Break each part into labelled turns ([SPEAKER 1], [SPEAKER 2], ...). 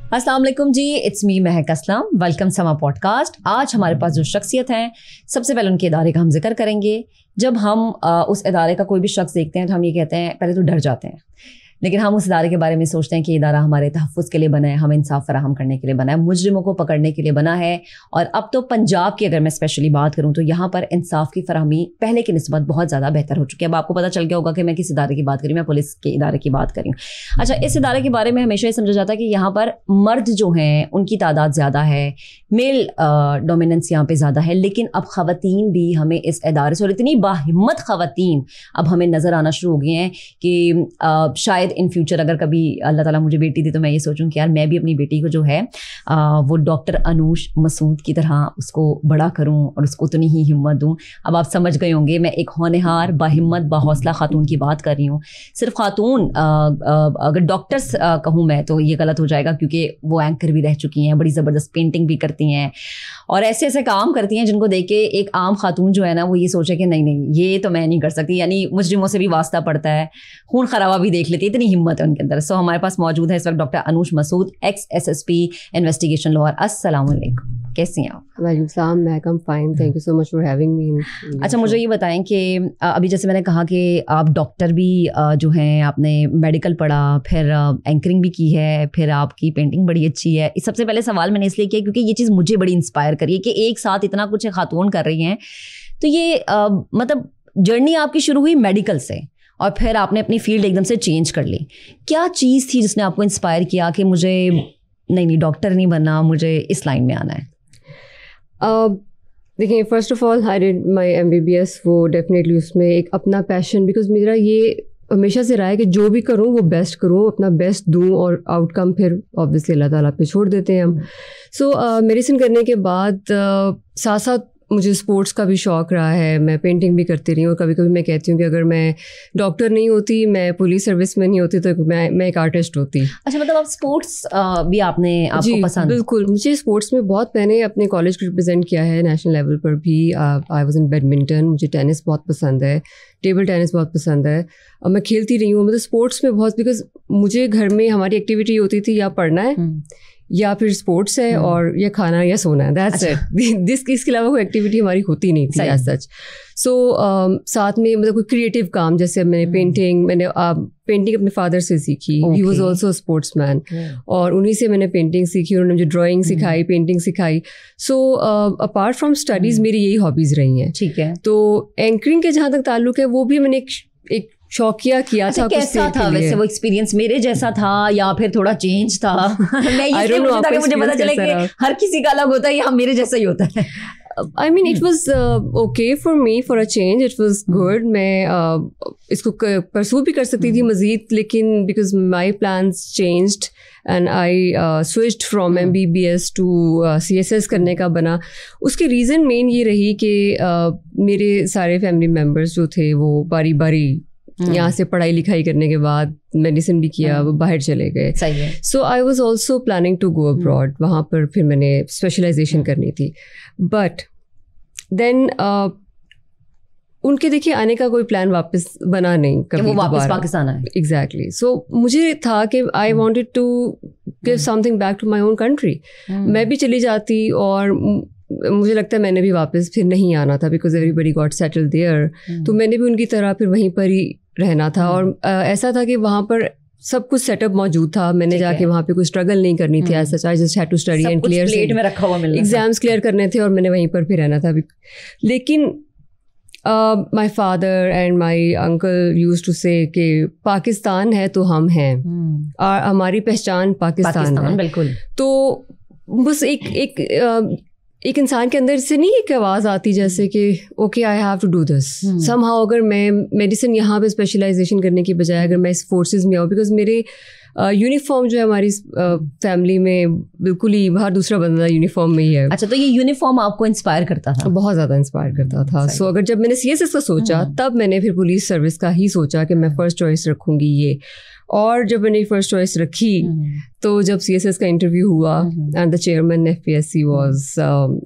[SPEAKER 1] अस्सलाम वालेकुम जी, it's me Mahak Aslam. Welcome समा पॉडकास्ट। आज हमारे पास जो शख्सियत हैं, सबसे पहले उनके इदारे का हम जिक्र करेंगे। जब हम उस इदारे का कोई भी शख्स देखते हैं तो हम ये कहते हैं, पहले तो डर जाते हैं, लेकिन हम उस इदारे के बारे में सोचते हैं कि इदारा हमारे तहफ़्फ़ुज़ के लिए बना है, हम इंसाफ फराहम करने के लिए बना है, मुजरिमों को पकड़ने के लिए बना है। और अब तो पंजाब की अगर मैं स्पेशली बात करूँ तो यहाँ पर इंसाफ की फराहमी पहले की निस्बत बहुत ज़्यादा बेहतर हो चुकी है। अब आपको पता चल गया होगा कि मैं किस इदारे की बात करी, मैं पुलिस के इदारे की बात करी हूँ। अच्छा, इस इदारे के बारे में हमेशा ये समझा जाता है कि यहाँ पर मर्द जो हैं उनकी तादाद ज़्यादा है, मेल डोमिनेंस यहाँ पर ज़्यादा है, लेकिन अब ख़वातीन भी हमें इस इदारे से, और इतनी बाहिम्मत ख़वातीन अब हमें नज़र आना शुरू हो गई हैं कि शायद इन फ्यूचर अगर कभी अल्लाह ताला मुझे बेटी दी तो मैं ये सोचूं कि यार मैं भी अपनी बेटी को जो है वो डॉक्टर अनूश मसूद की तरह उसको बड़ा करूं और उसको उतनी ही हिम्मत दूं। अब आप समझ गए होंगे मैं एक होनहार, बाहिम्मत, बाहौसला खातून की बात कर रही हूँ। सिर्फ खातून, अगर डॉक्टर्स कहूँ मैं तो ये गलत हो जाएगा, क्योंकि वो एंकर भी रह चुकी हैं, बड़ी ज़बरदस्त पेंटिंग भी करती हैं और ऐसे ऐसे काम करती हैं जिनको देख के एक आम खातून जो है ना वो ये सोचे कि नहीं नहीं ये तो मैं नहीं कर सकती, यानी मुजरिमों से भी वास्ता पड़ता है, खून खराबा भी देख लेती है, इतनी हिम्मत है उनके अंदर। सो हमारे पास मौजूद है इस वक्त doctor Anoosh Masood, ex SSP investigation Lahore. अस्सलाम वालेकुम, कैसी हैं आप?
[SPEAKER 2] वालेकुम सलाम, मैं fine, thank you so much for having me.
[SPEAKER 1] अच्छा, मुझे ये बताएं कि अभी जैसे मैंने कहा कि आप डॉक्टर भी जो हैं, आपने मेडिकल पढ़ा, फिर एंकरिंग भी की है, फिर आपकी पेंटिंग बड़ी अच्छी है। सबसे पहले सवाल मैंने इसलिए किया क्योंकि ये चीज़ मुझे बड़ी इंस्पायर करी है कि एक साथ इतना कुछ खातून कर रही हैं। तो ये मतलब जर्नी आपकी शुरू हुई मेडिकल से और फिर आपने अपनी फील्ड एकदम से चेंज कर ली। क्या चीज़ थी जिसने आपको इंस्पायर किया कि मुझे नहीं डॉक्टर नहीं बनना, मुझे इस लाइन में आना है?
[SPEAKER 2] देखिए, first of all I did my MBBS, वो डेफिनेटली उसमें एक अपना पैशन, बिकॉज मेरा ये हमेशा से रहा है कि जो भी करूँ वो बेस्ट करूँ, अपना बेस्ट दूँ और आउटकम फिर ऑब्वियसली अल्लाह ताला पे छोड़ देते हैं हम। सो मेडिसिन करने के बाद साथ साथ मुझे स्पोर्ट्स का भी शौक़ रहा है, मैं पेंटिंग भी करती रही हूँ। और कभी कभी मैं कहती हूँ कि अगर मैं डॉक्टर नहीं होती, मैं पुलिस सर्विस में नहीं होती, तो मैं एक आर्टिस्ट होती।
[SPEAKER 1] अच्छा, मतलब आप स्पोर्ट्स भी आपको पसंद?
[SPEAKER 2] बिल्कुल, मुझे स्पोर्ट्स में बहुत, मैंने अपने कॉलेज को रिप्रेजेंट किया है नेशनल लेवल पर भी। आई वाज इन बैडमिंटन, मुझे टेनिस बहुत पसंद है, टेबल टेनिस बहुत पसंद है और मैं खेलती रही हूँ। मतलब स्पोर्ट्स में बहुत, बिकॉज मुझे घर में हमारी एक्टिविटी होती थी या पढ़ना है या फिर स्पोर्ट्स है और या खाना या सोना है, दैट्स इट। इसके अलावा कोई एक्टिविटी हमारी होती नहीं थी एज सच। सो साथ में मतलब कोई क्रिएटिव काम, जैसे मैंने पेंटिंग अपने फादर से सीखी। ही वाज आल्सो स्पोर्ट्समैन और उन्हीं से मैंने पेंटिंग सीखी, उन्होंने मुझे ड्राइंग सिखाई, पेंटिंग सिखाई। सो अपार्ट फ्रॉम स्टडीज़ मेरी यही हॉबीज़ रही हैं।
[SPEAKER 1] ठीक है।
[SPEAKER 2] तो एंकरिंग के जहाँ तक ताल्लुक है, वो भी मैंने एक शौकिया किया था।
[SPEAKER 1] कैसा था वैसे वो एक्सपीरियंस? मेरे जैसा था या फिर थोड़ा चेंज था? मैं ये ताकि मुझे पता चले कि हर किसी का अलग होता है या मेरे जैसा ही होता है।
[SPEAKER 2] I mean, it was okay for me for a change. It was good. मैं इसको परसू भी कर सकती थी मज़ीद, लेकिन because my plans changed and I switched from MBBS to CSS करने का बना। उसकी रीज़न मेन ये रही कि मेरे सारे फैमिली मेम्बर्स जो थे वो बारी बारी यहाँ से पढ़ाई लिखाई करने के बाद मेडिसिन भी किया, वो बाहर चले गए।
[SPEAKER 1] सही है।
[SPEAKER 2] So I was also planning to go abroad, वहाँ पर फिर मैंने स्पेशलाइजेशन करनी थी। बट देन उनके देखिए आने का कोई प्लान वापस बना नहीं, कभी
[SPEAKER 1] वो वापस पाकिस्तान आए।
[SPEAKER 2] एग्जैक्टली। सो मुझे था कि I wanted to give something back to my own country. मैं भी चली जाती और मुझे लगता है मैंने भी वापस फिर नहीं आना था, because everybody got settled there. तो मैंने भी उनकी तरह फिर वहीं पर ही रहना था। और ऐसा था कि वहाँ पर सब कुछ सेटअप मौजूद था, मैंने जाके वहाँ पे कोई स्ट्रगल नहीं करनी थी। As such I just had to study and clear,
[SPEAKER 1] plate में रखा हुआ मिलना,
[SPEAKER 2] एग्जाम्स क्लियर करने थे और मैंने वहीं पर फिर रहना था। लेकिन my father and my uncle used to say कि पाकिस्तान है तो हम हैं, हमारी पहचान पाकिस्तान है।
[SPEAKER 1] बिल्कुल।
[SPEAKER 2] तो बस एक इंसान के अंदर से नहीं एक आवाज़ आती जैसे कि okay I have to do this somehow. अगर मैं मेडिसिन यहाँ पे स्पेशलाइजेशन करने की बजाय अगर मैं इस फोर्सेस में आऊँ, बिकॉज मेरे यूनिफॉर्म जो है हमारी फैमिली में बिल्कुल ही बाहर दूसरा बंदा यूनिफॉर्म में ही है।
[SPEAKER 1] अच्छा, तो ये यूनिफॉर्म आपको इंस्पायर करता था?
[SPEAKER 2] बहुत ज़्यादा इंस्पायर करता था। सो अगर जब मैंने CSS का सोचा तब मैंने फिर पुलिस सर्विस का ही सोचा कि मैं फ़र्स्ट चॉइस रखूँगी ये। और जब मैंने फर्स्ट चॉइस रखी तो जब CSS का इंटरव्यू हुआ and the chairman FPSC was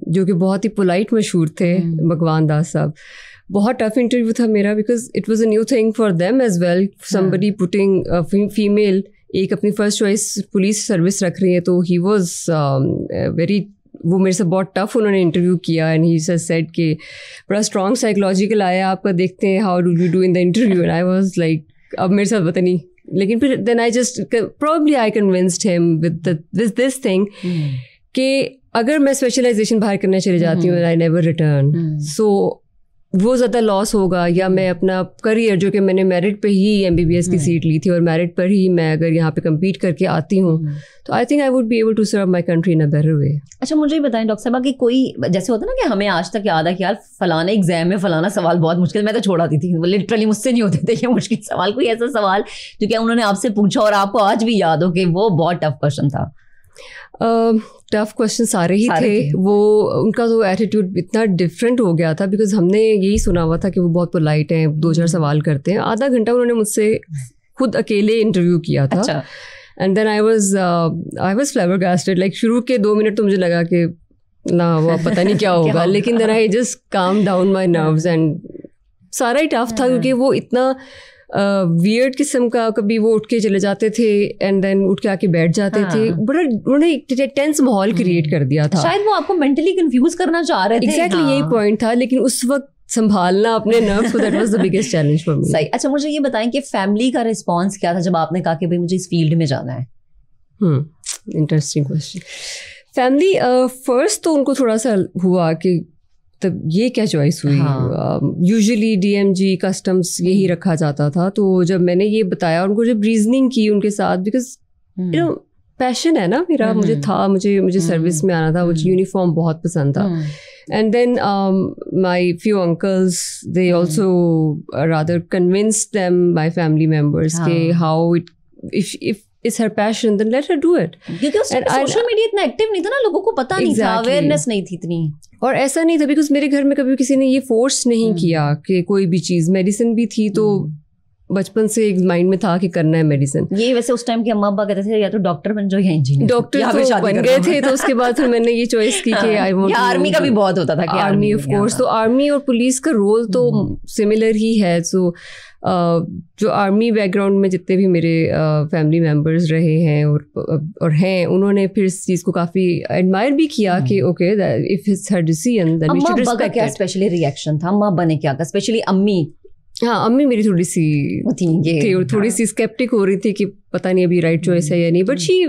[SPEAKER 2] जो कि बहुत ही पोलाइट मशहूर थे, भगवान दास साहब, बहुत टफ इंटरव्यू था मेरा because it was a new thing for them as well, somebody putting female एक अपनी फर्स्ट चॉइस पुलिस सर्विस रख रही है, तो ही वॉज वेरी, वो मेरे से बहुत टफ उन्होंने इंटरव्यू किया एंड ही सेड कि बड़ा स्ट्रॉन्ग साइकोलॉजिकल आया आपका, देखते हैं how do you do in the interview. And I was like अब मेरे साथ पता नहीं, लेकिन फिर then I just probably I convinced him with this thing कि अगर मैं स्पेशलाइजेशन बाहर करने चले जाती हूँ आई नेवर रिटर्न, सो वो ज़्यादा लॉस होगा, या मैं अपना करियर जो कि मैंने मेरिट पे ही MBBS की सीट ली थी और मेरिट पर ही मैं अगर यहाँ पे compete करके आती हूँ, तो I think I would be able to serve my country in a better way.
[SPEAKER 1] अच्छा मुझे बताएं डॉक्टर साहबा कि कोई जैसे होता है ना कि हमें आज तक याद है कि यार फलाने एग्जाम में फलाना सवाल बहुत मुश्किल, मैं तो छोड़ आती थी, लिटरली मुझसे नहीं होते थे ये मुश्किल सवाल। कोई ऐसा सवाल जो क्या उन्होंने आपसे पूछा और आपको आज भी याद हो कि वो बहुत टफ क्वेश्चन था?
[SPEAKER 2] टफ क्वेश्चन सारे ही थे। वो उनका तो एटीट्यूड इतना डिफरेंट हो गया था, बिकॉज हमने यही सुना हुआ था कि वो बहुत पोलाइट हैं, 2-4 सवाल करते हैं। आधा घंटा उन्होंने मुझसे खुद अकेले इंटरव्यू किया था।
[SPEAKER 1] अच्छा।
[SPEAKER 2] And then I was flabbergasted, like शुरू के 2 मिनट तो मुझे लगा कि ना वो पता नहीं क्या होगा लेकिन then I just calm down my nerves and सारा ही टफ था, क्योंकि वो इतना वियर्ड किस्म का, कभी वो उठ के चले जाते थे एंड देन उठ के आके बैठ जाते थे, बड़ा उन्होंने एक टेंस माहौल क्रिएट कर दिया था।
[SPEAKER 1] शायद वो आपको मेंटली कंफ्यूज करना चाह रहे थे।
[SPEAKER 2] एग्जैक्टली यही पॉइंट था, लेकिन उस वक्त संभालना अपने नर्व्स को, that was the biggest challenge for me.
[SPEAKER 1] सही। अच्छा मुझे ये बताएं कि फैमिली का रिस्पॉन्स क्या था जब आपने कहा कि भाई मुझे इस फील्ड में जाना है?
[SPEAKER 2] Interesting question. फैमिली फर्स्ट तो उनको थोड़ा सा हुआ कि तब ये क्या चॉइस हुई। यूजुअली DMG कस्टम्स यही रखा जाता था, तो जब मैंने ये बताया, उनको जब रीजनिंग की उनके साथ, बिकॉज यू नो पैशन है ना मेरा, मुझे सर्विस में आना था, मुझे यूनिफॉर्म बहुत पसंद था। And then my few uncles they also rather convinced them, my family members के how it if it's her passion, then let her do it.
[SPEAKER 1] क्योंकि उस सोशल मीडिया इतना एक्टिव नहीं था ना, लोगों को पता नहीं था, अवेयरनेस नहीं थी इतनी।
[SPEAKER 2] और ऐसा नहीं था बिकॉज मेरे घर में कभी किसी ने ये फोर्स नहीं किया कि कोई भी चीज़, मेडिसिन भी थी तो बचपन से एक माइंड में था कि करना है मेडिसिन।
[SPEAKER 1] ये वैसे उस टाइम के अम्मा अब्बा कहते थे या तो डॉक्टर बन जाओ या इंजीनियर।
[SPEAKER 2] डॉक्टर तो बन गए थे, तो उसके बाद फिर मैंने ये चॉइस की कि आई वांट।
[SPEAKER 1] आर्मी का भी बहुत होता था कि
[SPEAKER 2] आर्मी ऑफ कोर्स, तो आर्मी और पुलिस का रोल तो सिमिलर ही है। सो जो आर्मी बैकग्राउंड में जितने भी मेरे फैमिली मेम्बर्स रहे हैं और हैं, उन्होंने फिर इस चीज़ को काफ़ी एडमायर भी किया कि okay if it's her decision then we should respect it.
[SPEAKER 1] क्या स्पेशली रिएक्शन था अम्मा अब्बा ने क्या कहा, स्पेशली अम्मी?
[SPEAKER 2] हाँ, अम्मी मेरी थोड़ी सी थी, थोड़ी सी स्केप्टिक हो रही थी कि पता नहीं अभी राइट चॉइस है या नहीं, but she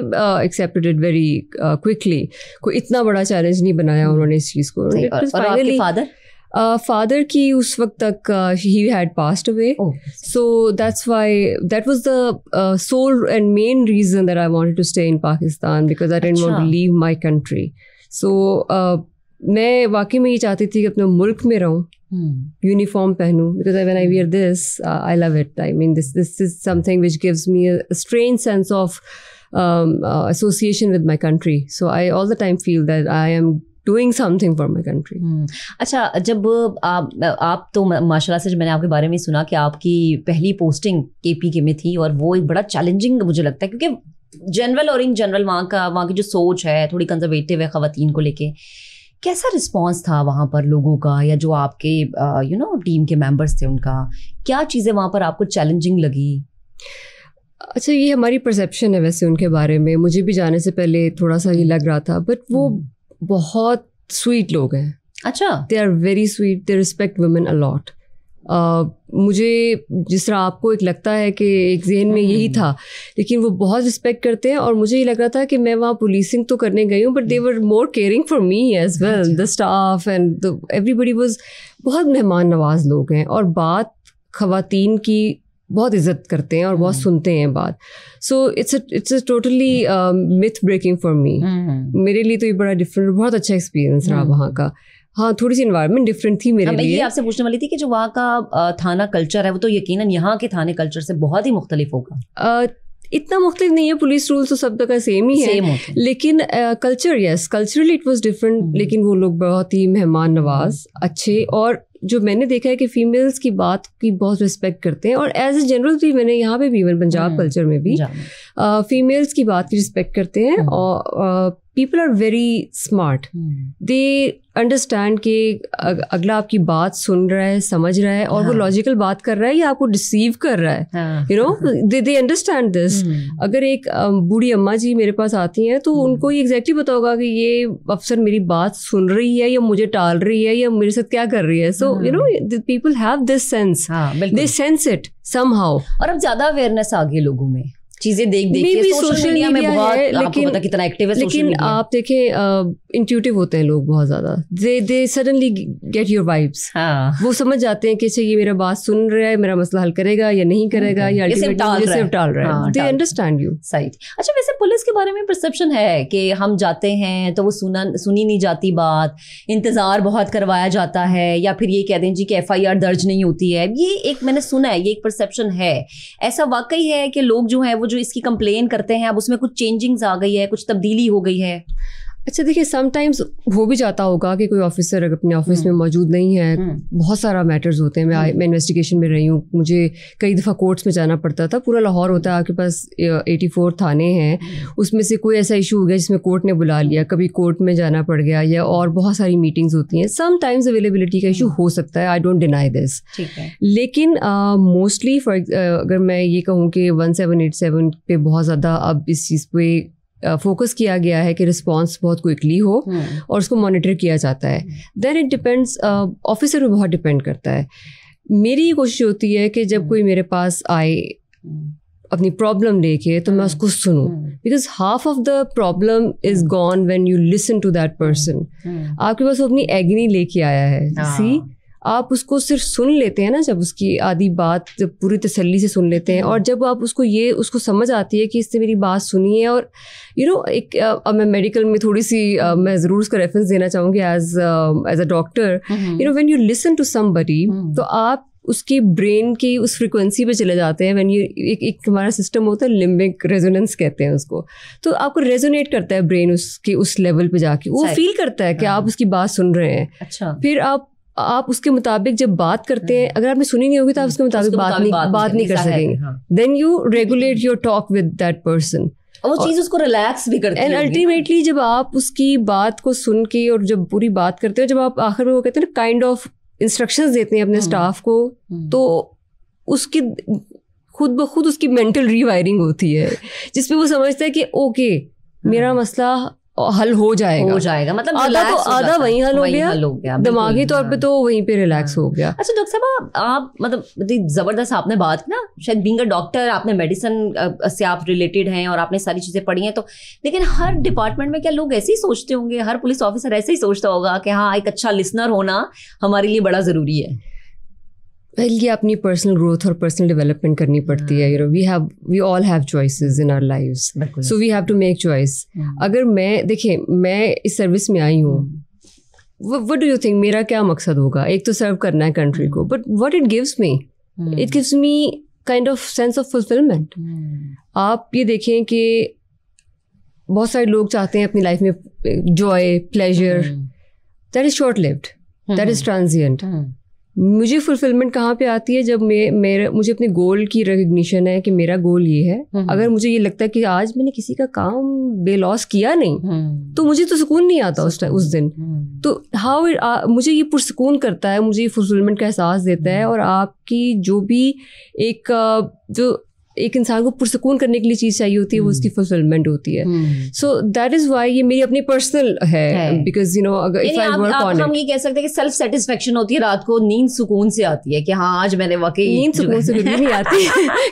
[SPEAKER 2] accepted it very quickly. कोई इतना बड़ा चैलेंज नहीं बनाया उन्होंने इस चीज़ को।
[SPEAKER 1] फाइनली
[SPEAKER 2] फादर की उस वक्त तक he had passed away, so that's why that was the sole and main reason that I wanted to stay in Pakistan, because I didn't want to leave my country. So मैं वाकई में ये चाहती थी कि अपने मुल्क में रहूँ, यूनिफॉर्म पहनूँ, because when I wear this I love it. I mean this is something which gives me a strange sense of association with my country. So I all the time feel that I am doing something for my country.
[SPEAKER 1] अच्छा, जब आप तो माशाल्लाह से मैंने आपके बारे में सुना कि आपकी पहली पोस्टिंग KP में थी और वो एक बड़ा चैलेंजिंग मुझे लगता है, क्योंकि जनरल और इन जनरल वहाँ की जो सोच है थोड़ी कंजर्वेटिव है ख़वातीन को लेके। कैसा रिस्पांस था वहाँ पर लोगों का, या जो आपके टीम के मेंबर्स थे उनका, क्या चीज़ें वहाँ पर आपको चैलेंजिंग लगी?
[SPEAKER 2] अच्छा, ये हमारी परसेप्शन है वैसे उनके बारे में। मुझे भी जाने से पहले थोड़ा सा ही लग रहा था, बट वो बहुत स्वीट लोग हैं।
[SPEAKER 1] अच्छा,
[SPEAKER 2] they are very sweet, they respect women a lot. मुझे जिस तरह आपको एक लगता है कि एक ज़हन में यही था, लेकिन वो बहुत रिस्पेक्ट करते हैं। और मुझे ये लग रहा था कि मैं वहाँ पुलिसिंग तो करने गई हूँ, but they were more caring for me as well, the staff and everybody was बहुत मेहमान नवाज लोग हैं, और बात ख़वातीन की बहुत इज्जत करते हैं और बहुत सुनते हैं बात। So it's a totally myth breaking for me. मेरे लिए तो ये बड़ा डिफरेंट, बहुत अच्छा एक्सपीरियंस रहा वहाँ का। हाँ, थोड़ी सी एनवायरनमेंट डिफरेंट थी मेरे लिए।
[SPEAKER 1] मैं ये आपसे पूछने वाली थी कि जो वहाँ का थाना कल्चर है वो तो यकीनन यहाँ के थाने कल्चर से बहुत ही मुख्तलिफ होगा।
[SPEAKER 2] इतना मुख्तलिफ नहीं है, पुलिस रूल तो सब का सेम ही है, लेकिन culture, yes, culturally it was different. लेकिन वो लोग बहुत ही मेहमान नवाज, अच्छे, और जो मैंने देखा है कि फीमेल्स की बात की बहुत रिस्पेक्ट करते हैं। और एज ए जनरल भी मैंने यहाँ पे भी, इवन पंजाब कल्चर में भी फीमेल्स की बात की रिस्पेक्ट करते हैं। और people are very smart. They understand कि अगला आपकी बात सुन रहा है, समझ रहा है, और वो लॉजिकल बात कर रहा है या आपको डिसीव कर रहा है. You know, they understand this. अगर एक बूढ़ी अम्मा जी मेरे पास आती हैं तो उनको ये एग्जैक्टली पता होगा कि ये अफसर मेरी बात सुन रही है या मुझे टाल रही है या मेरे साथ क्या कर रही है. So you know, the people have this sense. They sense it somehow.
[SPEAKER 1] और अब ज्यादा अवेयरनेस आ गई लोगोल में, चीजें देख के. सोशल मीडिया में बहुत, आपको पता कितना एक्टिव है सोशल मीडिया.
[SPEAKER 2] लेकिन आप देखें, इंट्यूटिव होते हैं लोग बहुत ज्यादा. They suddenly get your vibes. वो समझ जाते हैं कि अच्छा ये मेरा बात सुन रहा है, मेरा मसला हल करेगा या नहीं करेगा, या अल्टीमेटली सिर्फ टाल रहा है. They understand you.
[SPEAKER 1] सही. अच्छा, वैसे पुलिस के बारे में परसेप्शन है कि हम जाते हैं तो वो सुनी नहीं जाती बात, इंतजार बहुत करवाया जाता है, या फिर ये कह दें जी कि FIR दर्ज नहीं होती है. ये एक मैंने सुना है, ये एक परसेप्शन है. ऐसा वाकई है कि लोग जो है वो जो इसकी कंप्लेन करते हैं अब उसमें कुछ चेंजिंग्स आ गई है, कुछ तब्दीली हो गई है?
[SPEAKER 2] अच्छा देखिए, समटाइम्स हो भी जाता होगा कि कोई ऑफिसर अपने ऑफिस में मौजूद नहीं है. बहुत सारा मैटर्स होते हैं. मैं इन्वेस्टिगेशन में रही हूँ, मुझे कई दफ़ा कोर्ट्स में जाना पड़ता था. पूरा लाहौर होता है, आपके पास 84 थाने हैं, उसमें से कोई ऐसा इशू हो गया जिसमें कोर्ट ने बुला लिया, कभी कोर्ट में जाना पड़ गया, या और बहुत सारी मीटिंग्स होती हैं. समटाइम्स अवेलेबिलिटी का इशू हो सकता है, आई डोंट डिनाई दिस. लेकिन मोस्टली अगर मैं ये कहूँ कि 1787 पे बहुत ज़्यादा अब इस चीज़ पे फोकस किया गया है कि रिस्पांस बहुत क्विकली हो और उसको मॉनिटर किया जाता है. देन इट डिपेंड्स, ऑफिसर पे बहुत डिपेंड करता है. मेरी ये कोशिश होती है कि जब कोई मेरे पास आए अपनी प्रॉब्लम लेके तो मैं उसको सुनूं, because half of the problem is gone when you listen to that person. आपके पास वो अपनी एग्नी लेके आया है, सी आप उसको सिर्फ सुन लेते हैं ना, जब उसकी आधी बात जब पूरी तसल्ली से सुन लेते हैं, और जब आप उसको समझ आती है कि इसने मेरी बात सुनी है. और यू नो एक मैं मेडिकल में थोड़ी सी मैं ज़रूर उसका रेफरेंस देना चाहूँगी as a doctor. You know when you listen to somebody तो आप उसकी ब्रेन की उस फ्रिक्वेंसी पे चले जाते हैं. व्हेन यू एक हमारा सिस्टम होता है, लिम्बिक रेजोनेंस कहते हैं उसको, तो आपको रेजोनेट करता है ब्रेन उसके उस लेवल पे जाके, वो फील करता है कि आप उसकी बात सुन रहे हैं. अच्छा, फिर आप उसके मुताबिक जब बात करते हैं, अगर आपने सुनी नहीं होगी तो आप उसके मुताबिक बात नहीं कर सकेंगे. Then you regulate your talk with that person.
[SPEAKER 1] वो चीज उसको रिलैक्स भी करती है.
[SPEAKER 2] एंड अल्टीमेटली जब आप उसकी बात को सुन के और जब पूरी बात करते हो, जब आप आखिर में वो कहते हैं ना काइंड ऑफ इंस्ट्रक्शंस देते हैं अपने स्टाफ को, तो उसकी खुद ब खुद उसकी मेंटल रीवायरिंग होती है, जिसमें वो समझता है कि ओके मेरा मसला हल हो जाएगा. मतलब आधा वहीं हल हो गया, दिमागी तौर पे तो वहीं पे रिलैक्स हो गया.
[SPEAKER 1] अच्छा डॉक्टर साहब, आप मतलब जबरदस्त आपने बात की ना, शायद बीइंग अ डॉक्टर आपने मेडिसिन से आप रिलेटेड हैं और आपने सारी चीजें पढ़ी हैं, तो लेकिन हर डिपार्टमेंट में क्या लोग ऐसे ही सोचते होंगे, हर पुलिस ऑफिसर ऐसे ही सोचता होगा कि हाँ एक अच्छा लिसनर होना हमारे लिए बड़ा जरूरी है?
[SPEAKER 2] ये अपनी पर्सनल ग्रोथ और पर्सनल डेवलपमेंट करनी पड़ती है. You know we all have choices in our lives, so we have to make choice. अगर मैं इस सर्विस में आई हूँ, व्हाट डू यू थिंक मेरा क्या मकसद होगा? एक तो सर्व करना है कंट्री को, but what it gives me kind of sense of fulfilment. आप ये देखें कि बहुत सारे लोग चाहते हैं अपनी लाइफ में Joy, pleasure, that is short lived, that is transient. मुझे फुलफिलमेंट कहाँ पे आती है? जब मुझे अपने गोल की रिकग्निशन है कि मेरा गोल ये है. अगर मुझे ये लगता है कि आज मैंने किसी का काम बेलॉस किया नहीं, तो मुझे तो सुकून नहीं आता उस दिन. तो मुझे ये पुरसुकून करता है, मुझे ये फुलफिलमेंट का एहसास देता है. और आपकी जो भी एक इंसान को पुरसुकून करने के लिए चीज़ चाहिए होती है, वो उसकी फुलफिलमेंट होती है. सो दैट इज वाई ये मेरी अपनी पर्सनल है, बिकॉज यू नो अगर if I work on it,
[SPEAKER 1] हम ये कह सकते हैं कि सेल्फ सेटिस्फेक्शन होती है. रात को नींद सुकून से आती है कि हाँ आज मैंने वाकई.
[SPEAKER 2] नींद सुकून से भी नहीं आती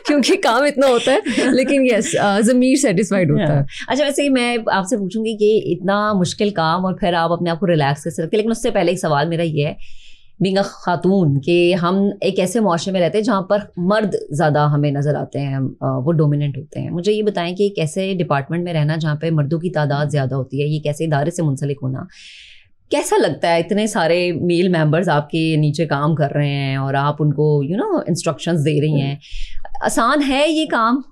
[SPEAKER 2] क्योंकि काम इतना होता है, लेकिन यस ज़मीर सेटिस्फाइड होता है.
[SPEAKER 1] अच्छा, वैसे ही मैं आपसे पूछूंगी कि इतना मुश्किल काम और फिर आप अपने आप को रिलैक्स कर सकते, लेकिन उससे पहले एक सवाल मेरा ये है, बीइंग अ खातून, कि हम एक ऐसे मुआशरे में रहते हैं जहाँ पर मर्द ज़्यादा हमें नज़र आते हैं, वो डोमिनेंट होते हैं. मुझे ये बताएं कि एक ऐसे डिपार्टमेंट में रहना जहाँ पे मर्दों की तादाद ज़्यादा होती है, ये कैसे इदारे से मुंसलिक होना कैसा लगता है? इतने सारे मेल मेंबर्स आपके नीचे काम कर रहे हैं और आप उनको इंस्ट्रक्शंस दे रही हैं. आसान है ये काम,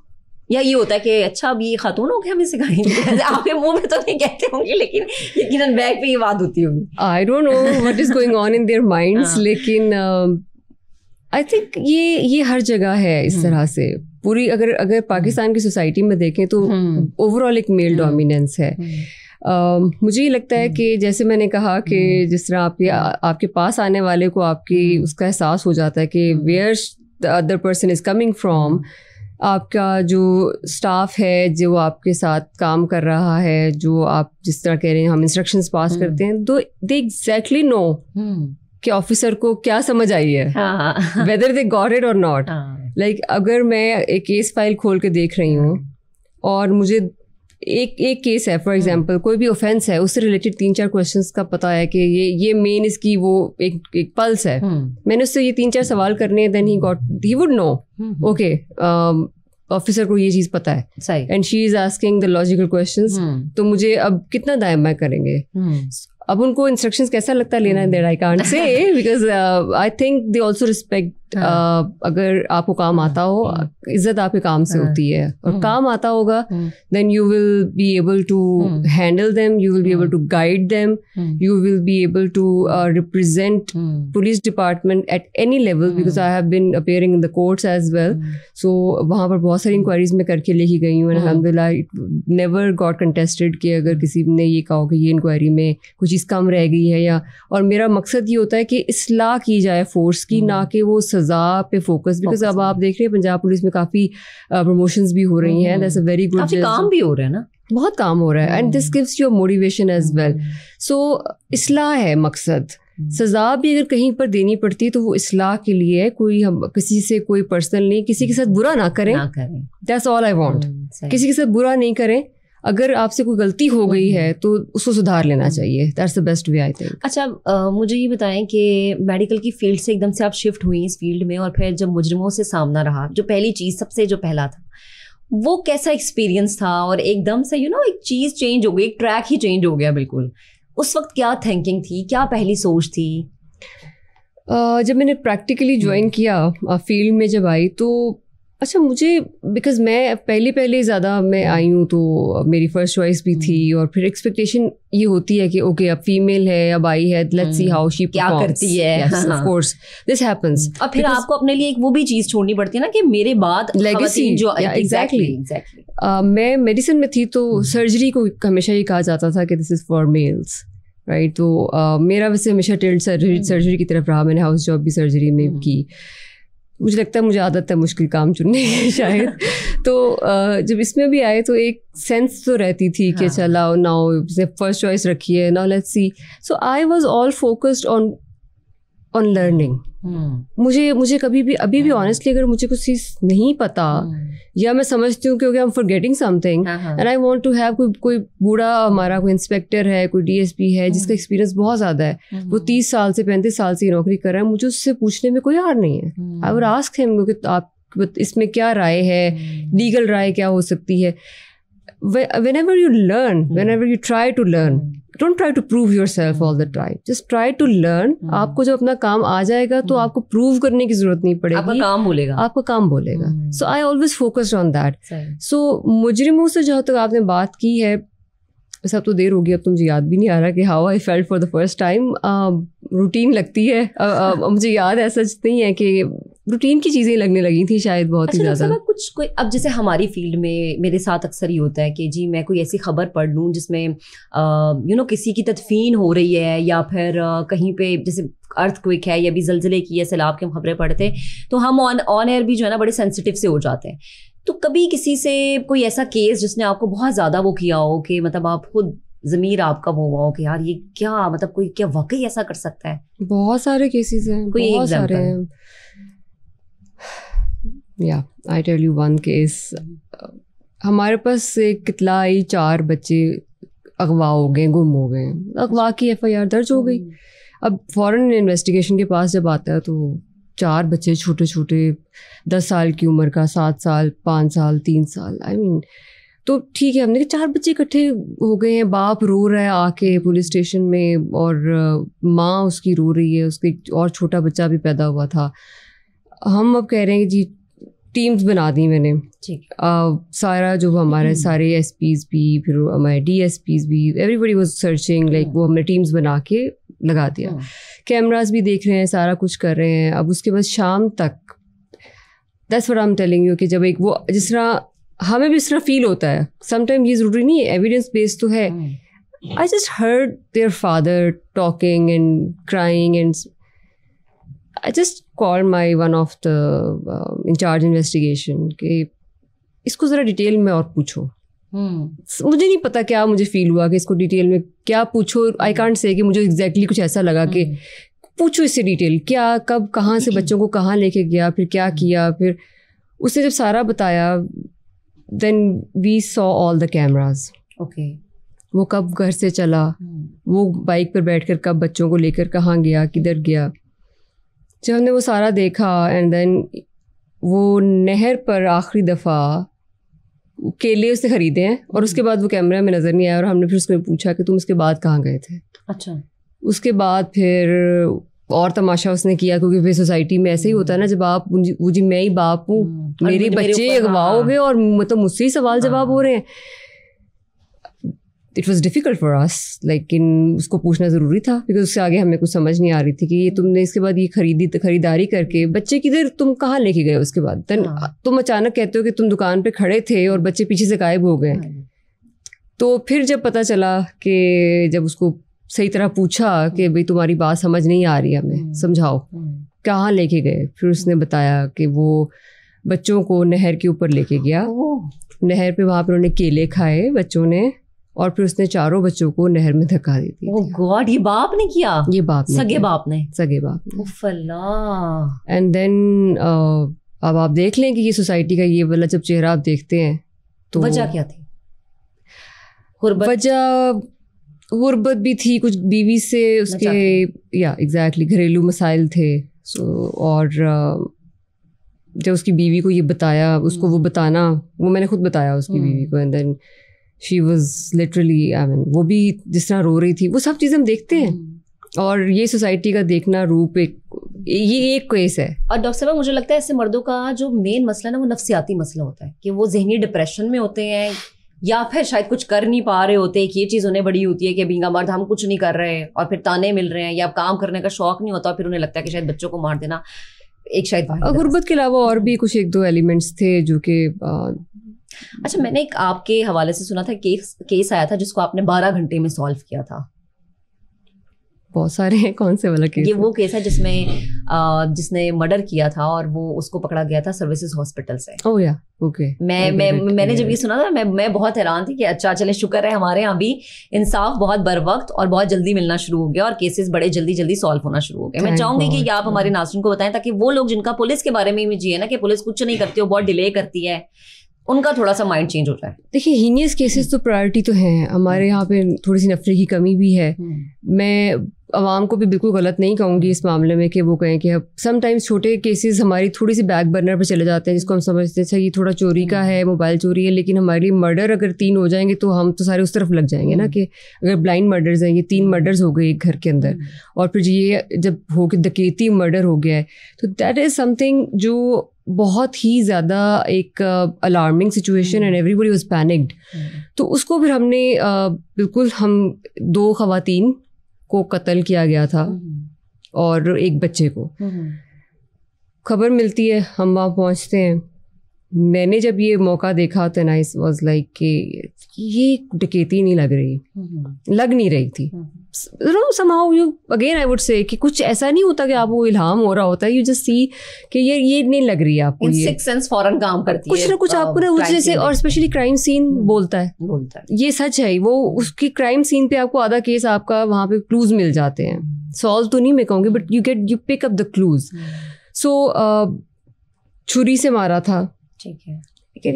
[SPEAKER 1] या ये होता है कि अच्छा अब ये खातून हो गया हमें सिखाएंगे? आपके मुंह में तो नहीं कहते होंगे, लेकिन यकीनन बैक पे ये बात होती होगी.
[SPEAKER 2] I don't know what is going on in their minds, लेकिन आई थिंक ये हर जगह है इस तरह से. पूरी अगर पाकिस्तान की सोसाइटी में देखें तो ओवरऑल एक मेल डोमिनेंस है. मुझे ये लगता है कि जैसे मैंने कहा कि जिस तरह आपके पास आने वाले को आपकी उसका एहसास हो जाता है कि where the other person is coming from, आपका जो स्टाफ है जो आपके साथ काम कर रहा है, जो आप जिस तरह कह रहे हैं हम इंस्ट्रक्शंस पास करते हैं, तो दे एग्जैक्टली नो कि ऑफिसर को क्या समझ आई है, वेदर दे गॉट इट और नॉट। लाइक अगर मैं एक केस फाइल खोल के देख रही हूँ और मुझे एक केस है फॉर एग्जांपल, कोई भी ऑफेंस है, उससे रिलेटेड 3-4 क्वेश्चंस का पता है कि ये मेन इसकी वो एक पल्स है, मैंने उससे ये 3-4 सवाल करने हैं, then he would know okay officer को ये चीज़ पता है and she is asking the logical questions, तो मुझे अब कितना दाएं बाएं करेंगे। अब उनको इंस्ट्रक्शंस कैसा लगता है लेना, there I can't say because I think they also respect. अगर आपको काम आता हो, इज्जत आपके काम से होती है, और काम आता होगा then you will be able to handle them, you will be able to guide them, you will be able to represent police department at any level, because I have been appearing in the courts as well. So वहाँ पर बहुत सारी inquiries में करके लेके गई हूँ, अल्हम्दुलिल्लाह इट नेवर गॉट कंटेस्टेड कि अगर किसी ने ये कहा कि ये इंक्वायरी में कुछ चीज़ कम रह गई है, या और मेरा मकसद ये होता है कि इस्लाह की जाए फोर्स की, ना कि वो सज़ा पे फोकस। बिकॉज अब आप देख रहे हैं पंजाब पुलिस में काफ़ी प्रमोशंस भी हो रही हैं, दैट्स अ वेरी गुड,
[SPEAKER 1] काफ़ी काम भी हो रहा है ना,
[SPEAKER 2] बहुत काम हो रहा है, and this gives you motivation as well. So इस्लाह है मकसद। सज़ा भी अगर कहीं पर देनी पड़ती है तो वो इस्लाह के लिए है, कोई हम किसी से कोई पर्सनल नहीं, किसी के साथ बुरा ना करें, दैट्स ऑल आई वांट। किसी के साथ बुरा नहीं करें, अगर आपसे कोई गलती हो गई है तो उसको सुधार लेना चाहिए, that's the best way I think.
[SPEAKER 1] अच्छा, मुझे ये बताएं कि मेडिकल की फील्ड से एकदम से आप शिफ्ट हुई इस फील्ड में, और फिर जब मुजरिमों से सामना रहा, जो पहली चीज़ सबसे जो पहला था वो कैसा एक्सपीरियंस था, और एकदम से एक चीज़ चेंज हो गई, एक ट्रैक ही चेंज हो गया बिल्कुल, उस वक्त क्या थिंकिंग थी, क्या पहली सोच थी?
[SPEAKER 2] जब मैंने प्रैक्टिकली ज्वाइन किया फील्ड में जब आई, तो अच्छा मुझे बिकॉज मैं पहले ज़्यादा मैं आई हूँ, तो मेरी फर्स्ट चॉइस भी थी, और फिर एक्सपेक्टेशन ये होती है कि ओके अब फीमेल है, अब आई है, लेट्स सी हाउ शी
[SPEAKER 1] क्या करती है,
[SPEAKER 2] ऑफ कोर्स दिस हैपेंस।
[SPEAKER 1] और फिर आपको अपने लिए एक वो भी चीज़ छोड़नी पड़ती है ना कि मेरे बाद
[SPEAKER 2] लेगेसी जो एग्जैक्टली। मैं मेडिसिन में थी, तो सर्जरी को हमेशा ये कहा जाता था कि this is for mails, right. तो मेरा वैसे हमेशा टिल्ट सर्जरी की तरफ रहा, मैंने हाउस जॉब भी सर्जरी में की, मुझे लगता है मुझे आदत है मुश्किल काम चुनने की शायद। तो जब इसमें भी आए तो एक सेंस तो रहती थी कि चला नाउ फर्स्ट चॉइस रखी है, now let's see. So I was all focused on learning. मुझे कभी भी अभी भी ऑनेस्टली अगर मुझे कुछ चीज़ नहीं पता, या मैं समझती हूँ क्योंकि I am forgetting something and I want to have कोई बूढ़ा हमारा कोई इंस्पेक्टर है, कोई डीएसपी है जिसका एक्सपीरियंस बहुत ज़्यादा है, वो 30 साल से 35 साल से नौकरी कर रहा है, मुझे उससे पूछने में कोई हार नहीं है। आई वुड आस्क हिम कि आप इसमें क्या राय है, लीगल राय क्या हो सकती है। Whenever you learn, whenever you try to learn, don't try to prove yourself all the time. Just try to learn. आपको जब अपना काम आ जाएगा तो आपको प्रूव करने की जरूरत नहीं पड़ेगी, आपका काम बोलेगा। So I always focused on that. So मुजरिमों से जहाँ तक आपने बात की है, सब तो देर हो गई, अब तो मुझे याद भी नहीं आ रहा कि how I felt for the first time. Routine लगती है, मुझे याद ऐसा नहीं है कि रूटीन की चीज़ें लगने लगी थी शायद बहुत ही ज़्यादा।
[SPEAKER 1] कुछ कोई अब जैसे हमारी फील्ड में मेरे साथ अक्सर ही होता है कि जी मैं कोई ऐसी खबर पढ़ लूँ जिसमें किसी की तदफीन हो रही है, या फिर कहीं पे जैसे अर्थक्वेक है या भी ज़लज़ले की या सैलाब की हम खबरें पढ़ते, तो हम ऑन एयर भी जो है ना बड़े सेंसिटिव से हो जाते हैं। तो कभी किसी से कोई ऐसा केस जिसने आपको बहुत ज़्यादा वो किया हो कि मतलब आप खुद ज़मीर आपका वो हुआ हो कि यार ये क्या, मतलब कोई क्या वाकई ऐसा कर सकता है?
[SPEAKER 2] बहुत सारे केसेस हैं,
[SPEAKER 1] कोई
[SPEAKER 2] बहुत सारे हैं। या I tell you one case, हमारे पास एक इत्तला आई 4 बच्चे अगवा हो गए, गुम हो गए, अगवा की FIR दर्ज हो गई। अब फॉरेन इन्वेस्टिगेशन के पास जब आता है तो 4 बच्चे छोटे छोटे, 10 साल की उम्र का, 7 साल, 5 साल, 3 साल, आई मीन तो ठीक है, हमने कहा 4 बच्चे इकट्ठे हो गए हैं, बाप रो रहा है आके पुलिस स्टेशन में, और माँ उसकी रो रही है, उसके और छोटा बच्चा भी पैदा हुआ था। हम अब कह रहे हैं कि जी टीम्स बना दी मैंने, ठीक, सारा जो हमारे सारे SPs भी, फिर हमारे DSPs भी, एवरीबडी वाज सर्चिंग, लाइक वो हमने टीम्स बना के लगा दिया, कैमरास भी देख रहे हैं, सारा कुछ कर रहे हैं। अब उसके बाद शाम तक, that's what I am telling you, कि जब एक वो जिस तरह हमें भी इस तरह फील होता है समटाइम, ये ज़रूरी नहीं है एविडेंस बेस्ड तो है, I just heard their father talking and crying, and I just called my one of the in charge investigation कि इसको ज़रा डिटेल में और पूछो। मुझे नहीं पता क्या मुझे फील हुआ कि इसको डिटेल में क्या पूछो। आई कांट से कि मुझे एग्जैक्टली कुछ ऐसा लगा कि पूछो इससे डिटेल, क्या कब कहाँ से बच्चों को कहाँ लेके गया, फिर क्या किया। फिर उसने जब सारा बताया, then we saw all the cameras.
[SPEAKER 1] Okay,
[SPEAKER 2] वो कब घर से चला, वो बाइक पर बैठकर कब बच्चों को लेकर कहाँ गया, किधर गया। जब हमने वो सारा देखा, एंड देन वो नहर पर आखिरी दफ़ा केले उसने ख़रीदे हैं और उसके बाद वो कैमरा में नज़र नहीं आया। और हमने फिर उसको पूछा कि तुम उसके बाद कहाँ गए थे।
[SPEAKER 1] अच्छा।
[SPEAKER 2] उसके बाद फिर और तमाशा उसने किया, क्योंकि फिर सोसाइटी में ऐसे ही होता है ना, जब आप वो जी मैं ही बाप हूँ, मेरे बच्चे अगवा हो गए और मतलब मुझसे ही सवाल जवाब हो रहे हैं। It was difficult for us, लेकिन उसको पूछना ज़रूरी था, बिकॉज उससे आगे हमें कुछ समझ नहीं आ रही थी कि ये तुमने इसके बाद ये खरीदारी करके बच्चे किधर, तुम कहाँ लेके गए उसके बाद। देन तुम अचानक कहते हो कि तुम दुकान पे खड़े थे और बच्चे पीछे से गायब हो गए। तो फिर जब पता चला कि जब उसको सही तरह पूछा कि भाई तुम्हारी बात समझ नहीं आ रही, हमें समझाओ कहाँ लेके गए, फिर उसने बताया कि वो बच्चों को नहर के ऊपर लेके गया। नहर पे वहाँ पर उन्होंने केले खाए बच्चों ने, और फिर उसने चारों बच्चों को नहर में धक्का दी थी।
[SPEAKER 1] ओह गॉड, ये बाप ने किया?
[SPEAKER 2] ये बाप ने,
[SPEAKER 1] सगे बाप ने।
[SPEAKER 2] एंड देन अब आप देख लें कि ये सोसाइटी का ये वाला जब चेहरा आप देखते हैं तो
[SPEAKER 1] वजह क्या थी?
[SPEAKER 2] वजह गुर्बत भी थी, कुछ बीवी से उसके, या एग्जैक्टली घरेलू मसाइल थे। और जब उसकी बीवी को ये बताया, उसको वो बताना, वो मैंने खुद बताया उसकी बीवी को, and then she was literally, I mean वो भी जिस तरह रो रही थी, वो सब चीज़ हम देखते हैं। और ये सोसाइटी का देखना रूप ये एक केस है।
[SPEAKER 1] और डॉक्टर साहब मुझे लगता है ऐसे मर्दों का जो मेन मसला ना वो नफ्सियाती मसला होता है, कि वो जहनी डिप्रेशन में होते हैं, या फिर शायद कुछ कर नहीं पा रहे होते। कि ये चीज़ उन्हें बड़ी होती है कि बींगा मर्द हम कुछ नहीं कर रहे, और फिर ताने मिल रहे हैं, या काम करने का शौक नहीं होता, फिर उन्हें लगता है कि शायद बच्चों को मार देना एक शायद।
[SPEAKER 2] गुर्बत के अलावा और भी कुछ एक दो एलिमेंट्स थे जो कि
[SPEAKER 1] अच्छा, मैंने एक आपके हवाले से सुना था केस आया था जिसको आपने 12 घंटे में सॉल्व किया था।
[SPEAKER 2] बहुत सारे हैं, कौन से वाला केस?
[SPEAKER 1] ये वो केस है जिसमें जिसने मर्डर किया था और वो उसको पकड़ा गया था सर्विसेज हॉस्पिटल से।
[SPEAKER 2] ओह या, ओके।
[SPEAKER 1] मैंने जब ये सुना था मैं बहुत हैरान थी कि अच्छा चले शुक्र है हमारे यहाँ भी इंसाफ बहुत बर वक्त और बहुत जल्दी मिलना शुरू हो गया और केसेस बड़े जल्दी सॉल्व होना शुरू हो गए। मैं चाहूंगी कि आप हमारे नाज़रीन को बताएं, ताकि वो लोग जिनका पुलिस के बारे में इमेज है ना कि पुलिस कुछ नहीं करती हो, बहुत डिले करती है, उनका थोड़ा सा माइंड चेंज हो जाए।
[SPEAKER 2] देखिए, हीनियस केसेस तो प्रायोरिटी तो हैं हमारे यहाँ पे, थोड़ी सी नफरत की कमी भी है। मैं आवाम को भी बिल्कुल गलत नहीं कहूँगी इस मामले में कि वो कहें कि अब समटाइम्स छोटे केसेस हमारी थोड़ी सी बैक बर्नर पर चले जाते हैं, जिसको हम समझते हैं ये थोड़ा चोरी का है, मोबाइल चोरी है, लेकिन हमारे लिए मर्डर अगर 3 हो जाएंगे तो हम तो सारे उस तरफ लग जाएंगे ना, कि अगर ब्लाइंड मर्डर्स हैं, ये 3 मर्डर्स हो गए एक घर के अंदर, और फिर ये जब हो के डकैती मर्डर हो गया है, तो दैट इज़ समथिंग जो बहुत ही ज़्यादा एक alarming situation, and everybody was panicked. तो उसको फिर हमने बिल्कुल, हम 2 ख़वातीन को कत्ल किया गया था और एक बच्चे को। खबर मिलती है, हम वहाँ पहुँचते हैं। मैंने जब ये मौका देखा तो आई वाज लाइक कि ये डकैती नहीं लग नहीं रही थी। somehow you again I would say कि कुछ ऐसा नहीं होता कि आपको इल्हाम हो रहा होता है, you just see कि ये नहीं लग रही है आपको, ये
[SPEAKER 1] सिक्स सेंस फौरन काम करती है,
[SPEAKER 2] कुछ ना कुछ आपको ना उस जैसे। और स्पेशली क्राइम सीन बोलता है, ये सच है। वो उसकी क्राइम सीन पे आपको आधा केस आपका वहाँ पे क्लूज मिल जाते हैं, सॉल्व तो नहीं मैं कहूँगी, but you pick up the clues. So छुरी से मारा था, ठीक है,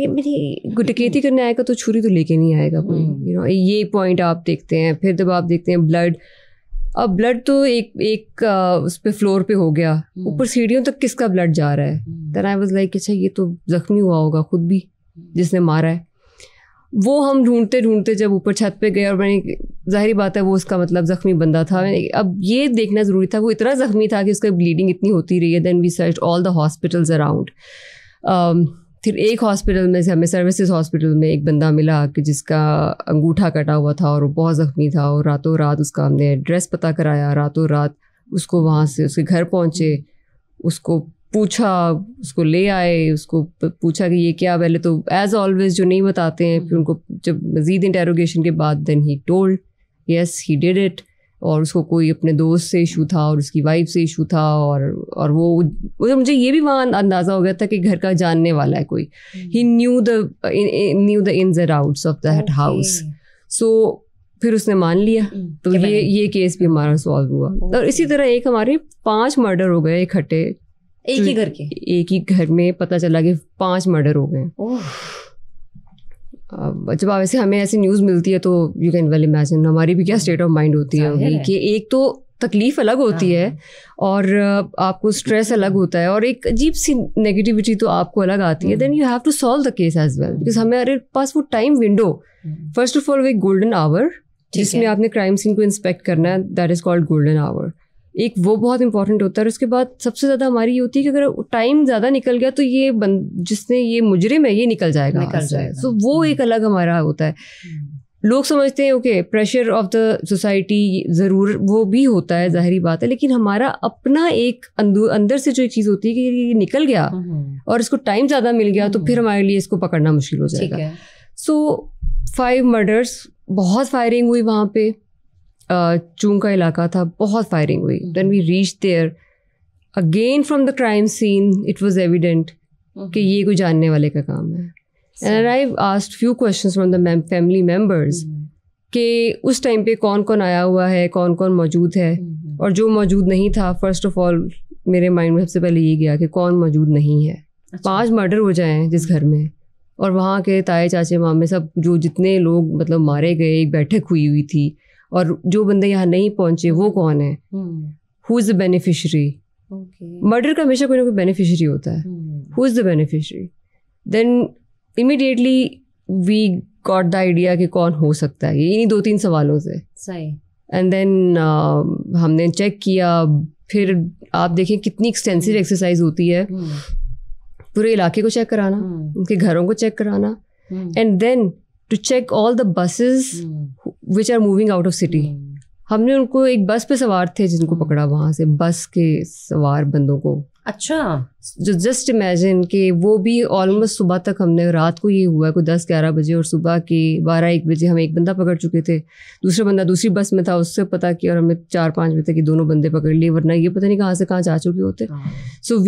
[SPEAKER 2] मेरी डकैती करने आएगा तो छुरी तो लेके नहीं आएगा कोई, ये पॉइंट आप देखते हैं। फिर जब आप देखते हैं ब्लड, अब ब्लड तो एक उस पे फ्लोर पे हो गया, ऊपर सीढ़ियों तक किसका ब्लड जा रहा है। देन आई वाज लाइक अच्छा ये तो जख्मी हुआ होगा खुद भी जिसने मारा है। वो हम ढूंढते जब ऊपर छत पे गए, और मैंने, जाहिर बात है वो उसका मतलब जख्मी बंदा था। अब ये देखना ज़रूरी था वो इतना ज़ख्मी था कि उसका ब्लीडिंग इतनी होती रही है। Then we search all the hospitals around. फिर एक हॉस्पिटल में से हमें सर्विसेज हॉस्पिटल में एक बंदा मिला कि जिसका अंगूठा कटा हुआ था और वो बहुत ज़ख्मी था, और रातों रात उसका हमने एड्रेस पता कराया, रातों रात उसको वहाँ से उसके घर पहुँचे, उसको पूछा, उसको ले आए, उसको पूछा कि ये क्या। पहले तो एज़ ऑलवेज जो नहीं बताते हैं, फिर उनको जब मज़ीद इंटेरोगेशन के बाद then he told yes he did it, और उसको कोई अपने दोस्त से इशू था और उसकी वाइफ से इशू था, और वो मुझे ये भी वहाँ अंदाज़ा हो गया था कि घर का जानने वाला है कोई. He knew the ins and outs of that house. So फिर उसने मान लिया. तो ये केस भी हमारा सॉल्व हुआ. और इसी तरह एक हमारे 5 मर्डर हो गए इकट्ठे
[SPEAKER 1] एक ही घर के.
[SPEAKER 2] एक ही घर में पता चला कि 5 मर्डर हो गए. जब वैसे हमें ऐसी न्यूज़ मिलती है तो यू कैन वेल इमेजिन हमारी भी क्या स्टेट ऑफ माइंड होती है कि एक तो तकलीफ अलग होती है और आपको स्ट्रेस अलग होता है और एक अजीब सी नेगेटिविटी तो आपको अलग आती है. Then you have to solve the case as well, because हमारे पास वो time window, first of all एक गोल्डन आवर जिसमें आपने क्राइम सीन को इंस्पेक्ट करना है, that is called golden hour. एक वो बहुत इंपॉर्टेंट होता है. और उसके बाद सबसे ज़्यादा हमारी ये होती है कि अगर टाइम ज़्यादा निकल गया तो ये जिसने ये मुजरिम है ये निकल जाएगा. तो वो एक अलग हमारा होता है. लोग समझते हैं okay pressure of the society ज़रूर वो भी होता है, जाहिर बात है, लेकिन हमारा अपना एक अंदर से जो एक चीज़ होती है कि ये निकल गया और इसको टाइम ज़्यादा मिल गया तो फिर हमारे लिए इसको पकड़ना मुश्किल हो जाएगा. सो 5 मर्डर्स, बहुत फायरिंग हुई वहाँ पे. चूंग का इलाका था, बहुत फायरिंग हुई. Then we reach there again from the crime scene it was evident कि ये कोई जानने वाले का काम है. And I asked few questions from the family members कि उस टाइम पे कौन कौन आया हुआ है, कौन कौन मौजूद है, और जो मौजूद नहीं था. फर्स्ट ऑफ ऑल मेरे माइंड में सबसे पहले ये गया कि कौन मौजूद नहीं है. 5 मर्डर हो जाएं जिस घर में, और वहाँ के ताए चाचे मामे सब जो जितने लोग मतलब मारे गए, एक बैठक हुई थी, और जो बंदे यहाँ नहीं पहुंचे वो कौन है, who is the beneficiary. Murder का हमेशा कोई ना कोई बेनिफिशरी होता है. Who is the beneficiary. Then immediately we got the idea कि कौन हो सकता है. इन्हीं 2-3 सवालों से सही. एंड देन हमने चेक किया. फिर आप देखें कितनी एक्सटेंसिव एक्सरसाइज होती है. पूरे इलाके को चेक कराना, उनके घरों को चेक कराना, and then to check all the buses which are moving out of city. हमने उनको एक बस पे सवार थे जिनको पकड़ा, वहाँ से बस के सवार बंदों को. अच्छा. जो जस्ट इमेजिन कि वो भी ऑलमोस्ट सुबह तक, हमने रात को ये हुआ कोई 10-11 बजे, और सुबह के 12-1 बजे हम एक बंदा पकड़ चुके थे. दूसरा बंदा दूसरी बस में था, उससे पता किया और हमने 4-5 बजे तक ये दोनों बंदे पकड़ लिए, वरना ये पता नहीं कहाँ से कहाँ जा चुके होते. So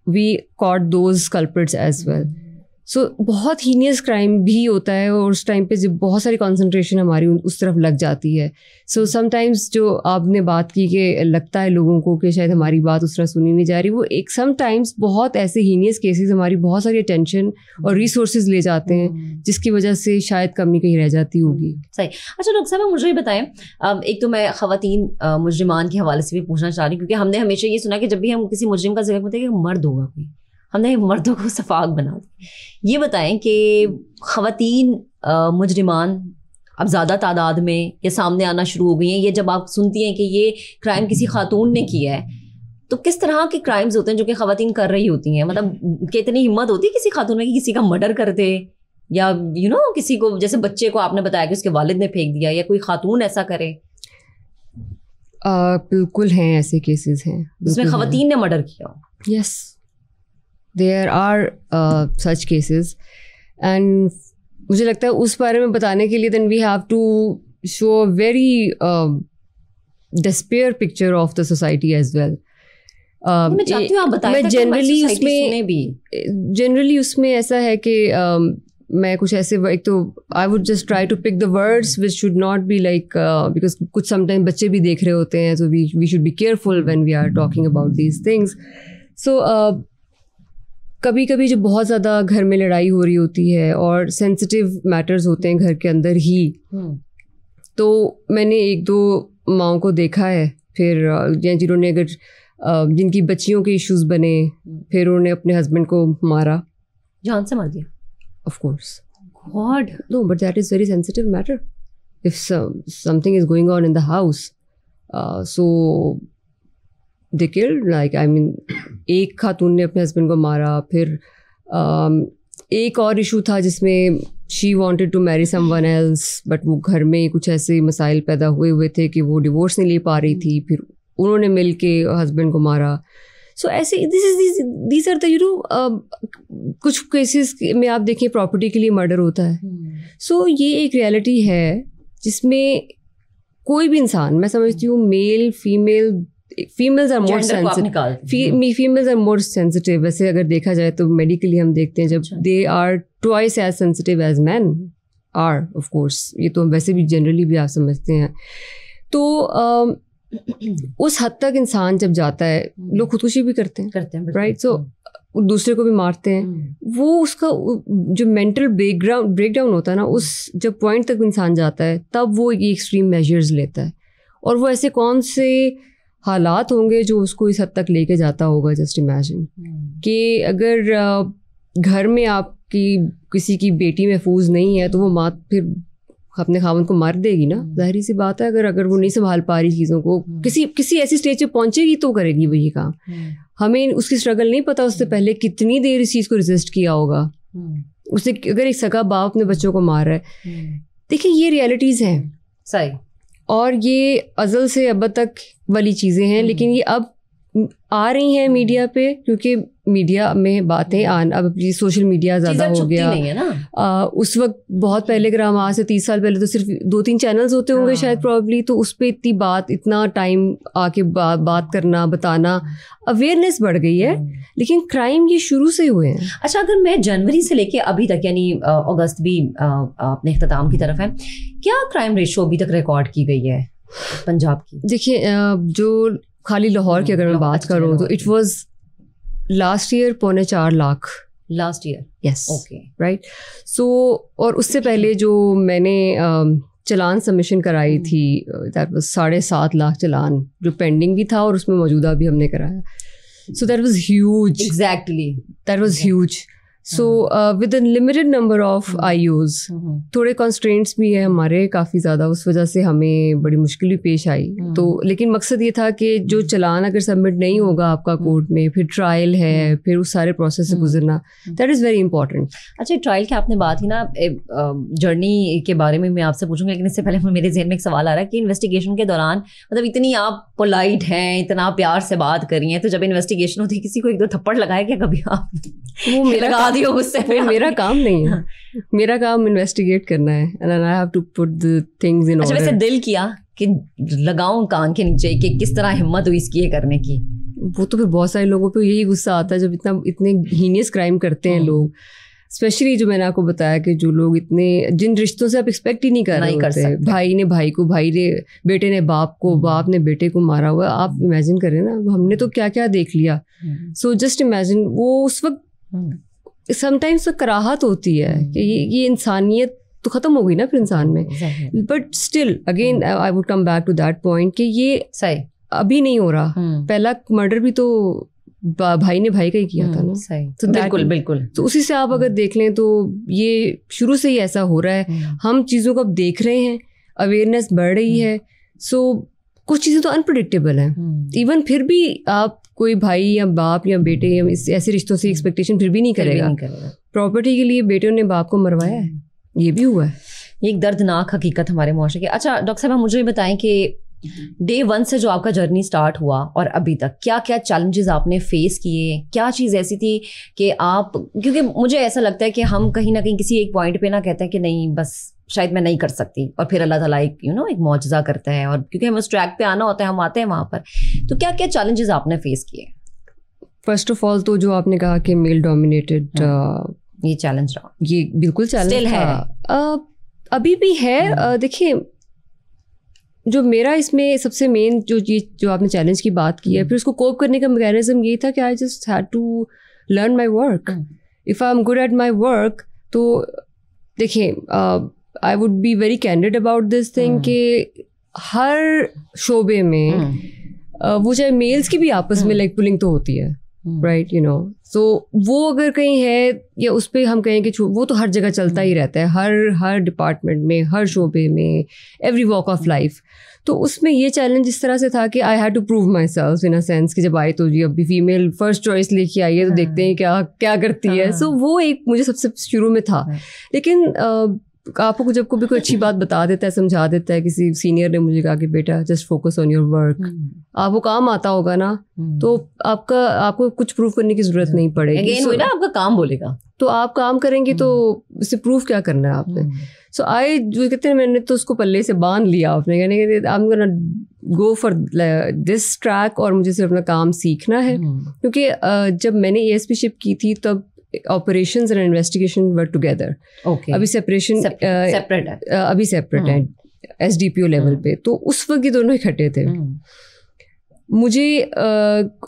[SPEAKER 2] we caught those culprits as well. So बहुत हीनियस क्राइम भी होता है, और उस टाइम पे जब बहुत सारी कंसंट्रेशन हमारी उस तरफ लग जाती है. सो समटाइम्स जो आपने बात की कि लगता है लोगों को कि शायद हमारी बात उस तरह सुनी नहीं जा रही, वो एक समटाइम्स बहुत ऐसे हीनियस केसेस हमारी बहुत सारी अटेंशन और रिसोर्सेज ले जाते हैं, जिसकी वजह से शायद कमी कहीं रह जाती होगी. सही.
[SPEAKER 1] अच्छा डॉक्टर साहब, मुझे बताएं, एक तो मैं ख़वातीन मुजरिमान के हवाले से भी पूछना चाह रही हूँ, क्योंकि हमने हमेशा ये सुना कि जब भी हम किसी मुजरिम का जिक्र करते हैं कि मर्द होगा कोई, हमने मर्दों को सफाक बना दिया. ये बताएं कि ख़वातीन मुजरिमान अब ज़्यादा तादाद में ये सामने आना शुरू हो गई हैं. ये जब आप सुनती हैं कि ये क्राइम किसी खातून ने किया है, तो किस तरह के क्राइम्स होते हैं जो कि ख़वातीन कर रही होती हैं? मतलब कितनी हिम्मत होती है किसी खातून में कि किसी का मर्डर कर दे, या किसी को, जैसे बच्चे को आपने बताया कि उसके वालिद ने फेंक दिया, या कोई खातून ऐसा करे?
[SPEAKER 2] बिल्कुल हैं, ऐसे केसेस हैं
[SPEAKER 1] जिसमें ख़वातीन ने मर्डर किया.
[SPEAKER 2] Yes, there are such cases. And मुझे लगता है उस बारे में बताने के लिए then we have to show a very despair picture of the society as well.
[SPEAKER 1] मैं चाहती हूँ आप बताएं. मैं
[SPEAKER 2] जनरली उसमें ऐसा है कि मैं कुछ ऐसे, एक तो I would just try to pick the words which should not be like, because कुछ समटाइम बच्चे भी देख रहे होते हैं, so we should be careful when we are talking about these things. So कभी कभी जो बहुत ज़्यादा घर में लड़ाई हो रही होती है और सेंसिटिव मैटर्स होते हैं घर के अंदर ही, तो मैंने 1-2 माओं को देखा है, फिर जिन्होंने अगर जिनकी बच्चियों के इश्यूज बने, फिर उन्होंने अपने हस्बैंड को मारा,
[SPEAKER 1] जान से मार दिया.
[SPEAKER 2] Of course.
[SPEAKER 1] God.
[SPEAKER 2] No, but that is very sensitive matter. If something is going on in the house, so they killed. Like, I mean, एक खातून ने अपने हस्बैंड को मारा. फिर एक और इशू था जिसमें she wanted to marry someone else, but वो घर में कुछ ऐसे मसाइल पैदा हुए थे कि वो डिवोर्स नहीं ले पा रही थी. फिर उन्होंने मिल के हस्बैंड को मारा. सो ऐसे these are the कुछ केसेस में आप देखिए प्रॉपर्टी के लिए मर्डर होता है. सो ये एक रियलिटी है जिसमें कोई भी इंसान, मैं समझती हूँ male females are more sensitive, females are more sensitive. वैसे अगर देखा जाए तो मेडिकली हम देखते हैं जब they are twice as sensitive as man are, of course ये तो वैसे भी जनरली भी आप समझते हैं। तो उस हद तक इंसान जब जाता है, लोग खुदकुशी भी करते हैं राइट, सो दूसरे को भी मारते हैं। वो उसका जो मेंटल ब्रेकडाउन होता है ना, उस जब पॉइंट तक इंसान जाता है तब वो ये एक्सट्रीम मेजर्स लेता है। और वो ऐसे कौन से हालात होंगे जो उसको इस हद तक लेके जाता होगा। जस्ट इमेजिन कि अगर घर में आपकी किसी की बेटी महफूज नहीं है तो वो माँ फिर अपने खावंद को मार देगी ना, जाहिर सी बात है। अगर वो नहीं संभाल पा रही चीज़ों को, किसी ऐसी स्टेज पे पहुंचेगी तो करेगी वही काम। हमें उसकी स्ट्रगल नहीं पता, उससे पहले कितनी देर इस चीज़ को रेजिस्ट किया होगा उसने। अगर एक सगा बाप अपने बच्चों को मार रहा है, देखिए ये रियलिटीज़ हैं
[SPEAKER 1] सही, और
[SPEAKER 2] ये अज़ल से अब तक वाली चीज़ें हैं, लेकिन ये अब आ रही हैं मीडिया पे, क्योंकि मीडिया में बातें अब सोशल मीडिया ज़्यादा हो गया
[SPEAKER 1] नहीं है ना।
[SPEAKER 2] उस वक्त बहुत पहले, अगर हम आज से 30 साल पहले तो सिर्फ 2-3 चैनल्स होते होंगे शायद प्रॉब्ली, तो उस पर इतनी बात, इतना टाइम आके बात करना, बताना, अवेयरनेस बढ़ गई है। लेकिन क्राइम ये शुरू से हुए हैं।
[SPEAKER 1] अच्छा, अगर मैं जनवरी से लेके अभी तक, यानी अगस्त भी अपने इख्तिताम की तरफ है, क्या क्राइम रेशो अभी तक रिकॉर्ड की गई है पंजाब की?
[SPEAKER 2] देखिए, जो खाली लाहौर की अगर मैं बात करूँ तो it was last year 4.25 lakh
[SPEAKER 1] last year.
[SPEAKER 2] Yes,
[SPEAKER 1] okay,
[SPEAKER 2] right. So और उससे पहले जो मैंने चलान सबमिशन कराई थी, दैट वाज 7.5 लाख चलान जो पेंडिंग भी था और उसमें मौजूदा भी हमने कराया। So that was huge,
[SPEAKER 1] exactly
[SPEAKER 2] that was huge. So with a limited number of IUs, थोड़े कॉन्स्ट्रेंट्स भी है हमारे काफ़ी ज़्यादा, उस वजह से हमें बड़ी मुश्किल भी पेश आई। तो लेकिन मकसद ये था कि जो चलान अगर सबमिट नहीं होगा आपका कोर्ट में, फिर ट्रायल है, फिर उस सारे प्रोसेस से गुजरना, दैट इज़ वेरी इंपॉर्टेंट।
[SPEAKER 1] अच्छा, ट्रायल की आपने बात की ना, जर्नी के बारे में मैं आपसे पूछूंगा, लेकिन इससे पहले मेरे जहन में एक सवाल आ रहा है कि इन्वेस्टिगेशन के दौरान, मतलब इतनी आप पोलाइट हैं, इतना प्यार से बात करी हैं, तो जब इन्वेस्टिगेशन होती है किसी को 1-2 थप्पड़ लगाया क्या कभी आप?
[SPEAKER 2] वो मेरा काम नहीं है। मेरा काम इन्वेस्टिगेट करना है, and I have to put the things in order.
[SPEAKER 1] अच्छा, वैसे दिल किया कि लगाऊं कान के नीचे कि किस तरह हिम्मत हुई इसकी ये करने की?
[SPEAKER 2] वो तो फिर बहुत सारे लोगों पे यही गुस्सा आता है जब इतने हीनियस क्राइम करते हैं लोग, स्पेशली जो मैंने आपको बताया कि जो लोग इतने, जिन रिश्तों से आप एक्सपेक्ट ही नहीं कर रहे होते, भाई ने भाई को, भाई ने बेटे ने बाप को, बाप ने बेटे को मारा हुआ। आप इमेजिन करें ना, हमने तो क्या क्या देख लिया। सो जस्ट इमेजिन, वो उस वक्त समटाइम्स तो कराहत होती है कि ये इंसानियत तो ख़त्म हो गई ना फिर इंसान में। But still again I would come back to that point कि ये सही अभी नहीं हो रहा। पहला मर्डर भी तो भाई ने भाई का ही किया था ना।
[SPEAKER 1] तो बिल्कुल
[SPEAKER 2] तो उसी से आप अगर देख लें तो ये शुरू से ही ऐसा हो रहा है। हम चीज़ों को अब देख रहे हैं, अवेयरनेस बढ़ रही है। सो कुछ चीज़ें तो अनप्रेडिक्टेबल हैं। इवन फिर भी आप कोई भाई या बाप या बेटे या ऐसे रिश्तों से एक्सपेक्टेशन फिर भी नहीं करेगा। प्रॉपर्टी के लिए बेटे ने बाप को मरवाया है, ये भी हुआ है।
[SPEAKER 1] ये एक दर्दनाक हकीकत हमारे मुआशरे की। अच्छा डॉक्टर साहब, मुझे बताएं कि डे 1 से जो आपका जर्नी स्टार्ट हुआ और अभी तक क्या क्या चैलेंजेस आपने फेस किए? क्या चीज़ ऐसी थी कि आप, क्योंकि मुझे ऐसा लगता है कि हम कहीं ना कहीं किसी एक पॉइंट पे ना कहते हैं कि नहीं बस शायद मैं नहीं कर सकती, और फिर अल्लाह ताला एक एक मौजज़ा करता है, और क्योंकि हमें उस ट्रैक पे आना होता है, हम आते हैं वहाँ पर। तो क्या क्या चैलेंजेस आपने फेस किए?
[SPEAKER 2] फर्स्ट ऑफ ऑल तो जो आपने कहा कि मेल डोमिनेटेड,
[SPEAKER 1] ये चैलेंज रहा,
[SPEAKER 2] ये बिल्कुल चैलेंज है, अभी भी है। देखिए, जो मेरा इसमें सबसे मेन जो आपने चैलेंज की बात की है, फिर उसको कोप करने का मैकेनिज्म ये था कि I just had to learn my work. If I am good at my work, तो देखिए, I would be very candid about this thing कि हर शोबे में वो चाहे मेल्स की भी आपस में लाइक पुलिंग तो होती है, राइट, सो वो अगर कहीं है, या उस पर हम कहें कि वो तो हर जगह चलता ही रहता है, हर डिपार्टमेंट में, हर शोबे में, एवरी वॉक ऑफ लाइफ। तो उसमें ये चैलेंज इस तरह से था कि I had to prove myself in a sense कि जब आई तो जी अभी फीमेल फर्स्ट चॉइस लेके आई है, तो देखते हैं क्या करती है। सो वो एक मुझे सबसे शुरू में था। लेकिन आपको जब कोई अच्छी बात बता देता है, समझा देता है, किसी सीनियर ने मुझे कहा कि बेटा just focus on your work, आपको काम आता होगा ना, तो आपको कुछ प्रूव करने की जरूरत नहीं पड़ेगी।
[SPEAKER 1] Again, ना आपका काम बोलेगा,
[SPEAKER 2] तो आप काम करेंगे, तो इससे प्रूव क्या करना है आपने। सो आई जो कहते हैं मैंने तो उसको पल्ले से बांध लिया अपने, यानी कि I am gonna go for this track और मुझे सिर्फ अपना काम सीखना है। क्योंकि जब मैंने ASP-शिप की थी तब operations and investigation were together. अभी सेपरेशन
[SPEAKER 1] सेपरेट है,
[SPEAKER 2] अभी सेपरेट है SDPO लेवल पे, तो उस वक्त ये दोनों इकट्ठे थे। मुझे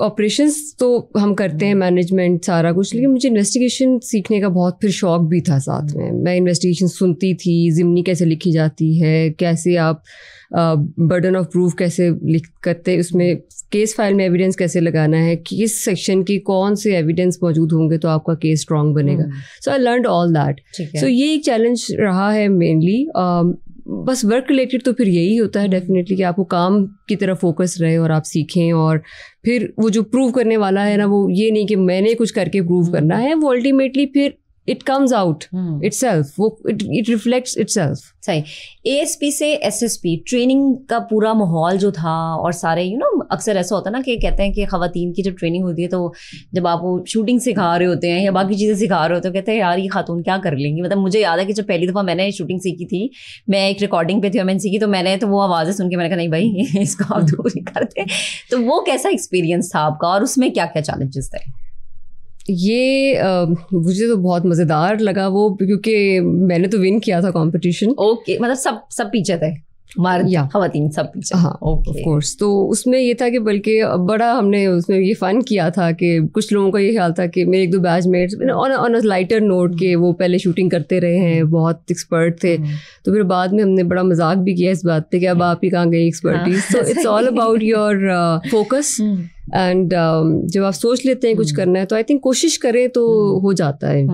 [SPEAKER 2] ऑपरेशंस तो हम करते हैं, मैनेजमेंट सारा कुछ, लेकिन मुझे इन्वेस्टिगेशन सीखने का बहुत फिर शौक भी था साथ में। मैं इन्वेस्टिगेशन सुनती थी, ज़िमनी कैसे लिखी जाती है, कैसे आप बर्डन ऑफ प्रूफ कैसे करते, उसमें केस फाइल में एविडेंस कैसे लगाना है, किस सेक्शन की कौन से एविडेंस मौजूद होंगे तो आपका केस स्ट्रॉन्ग बनेगा। सो आई लर्नड ऑल दैट। सो ये एक चैलेंज रहा है मेनली। बस वर्क रिलेटेड तो फिर यही होता है डेफिनेटली कि आपको काम की तरफ फोकस रहे और आप सीखें, और फिर वो जो प्रूव करने वाला है ना, वो ये नहीं कि मैंने कुछ करके प्रूव करना है, वो अल्टीमेटली फिर इट कम्स आउट इटसेल्फ, वो इट रिफ्लेक्ट्स इटसेल्फ।
[SPEAKER 1] सही। ASP से SSP ट्रेनिंग का पूरा माहौल जो था, और सारे अक्सर ऐसा होता है ना कि कहते हैं कि ख़वातीन की जब ट्रेनिंग होती है तो जब आप वो शूटिंग सिखा रहे होते हैं या बाकी चीज़ें सिखा रहे होते हैं तो कहते हैं यार ये खातून क्या कर लेंगी। मतलब मुझे याद है कि जब पहली दफ़ा मैंने शूटिंग सीखी थी, मैं एक रिकॉर्डिंग पे थी और मैंने सीखी, तो मैंने तो वो आवाज़ें सुन के मैंने कहा नहीं भाई इसको आप दूर ही करते। तो वो कैसा एक्सपीरियंस था आपका और उसमें क्या क्या चैलेंजेस थे?
[SPEAKER 2] ये मुझे तो बहुत मज़ेदार लगा वो, क्योंकि मैंने तो विन किया था कंपटीशन।
[SPEAKER 1] ओके, मतलब सब पीछे थे, मर्द ख़वातीन सब पीछे।
[SPEAKER 2] हाँ, ऑफ कोर्स। तो उसमें ये था कि बल्कि बड़ा हमने उसमें ये फ़न किया था कि कुछ लोगों का ये ख्याल था कि मेरे एक दो batchmates on a lighter note के वो पहले शूटिंग करते रहे हैं, बहुत एक्सपर्ट थे। तो फिर बाद में हमने बड़ा मजाक भी किया इस बात पे कि अब आप ही कहाँ गई expertise. So it's all about your focus and जब आप सोच लेते हैं कुछ करना है तो आई थिंक कोशिश करें तो हो जाता है।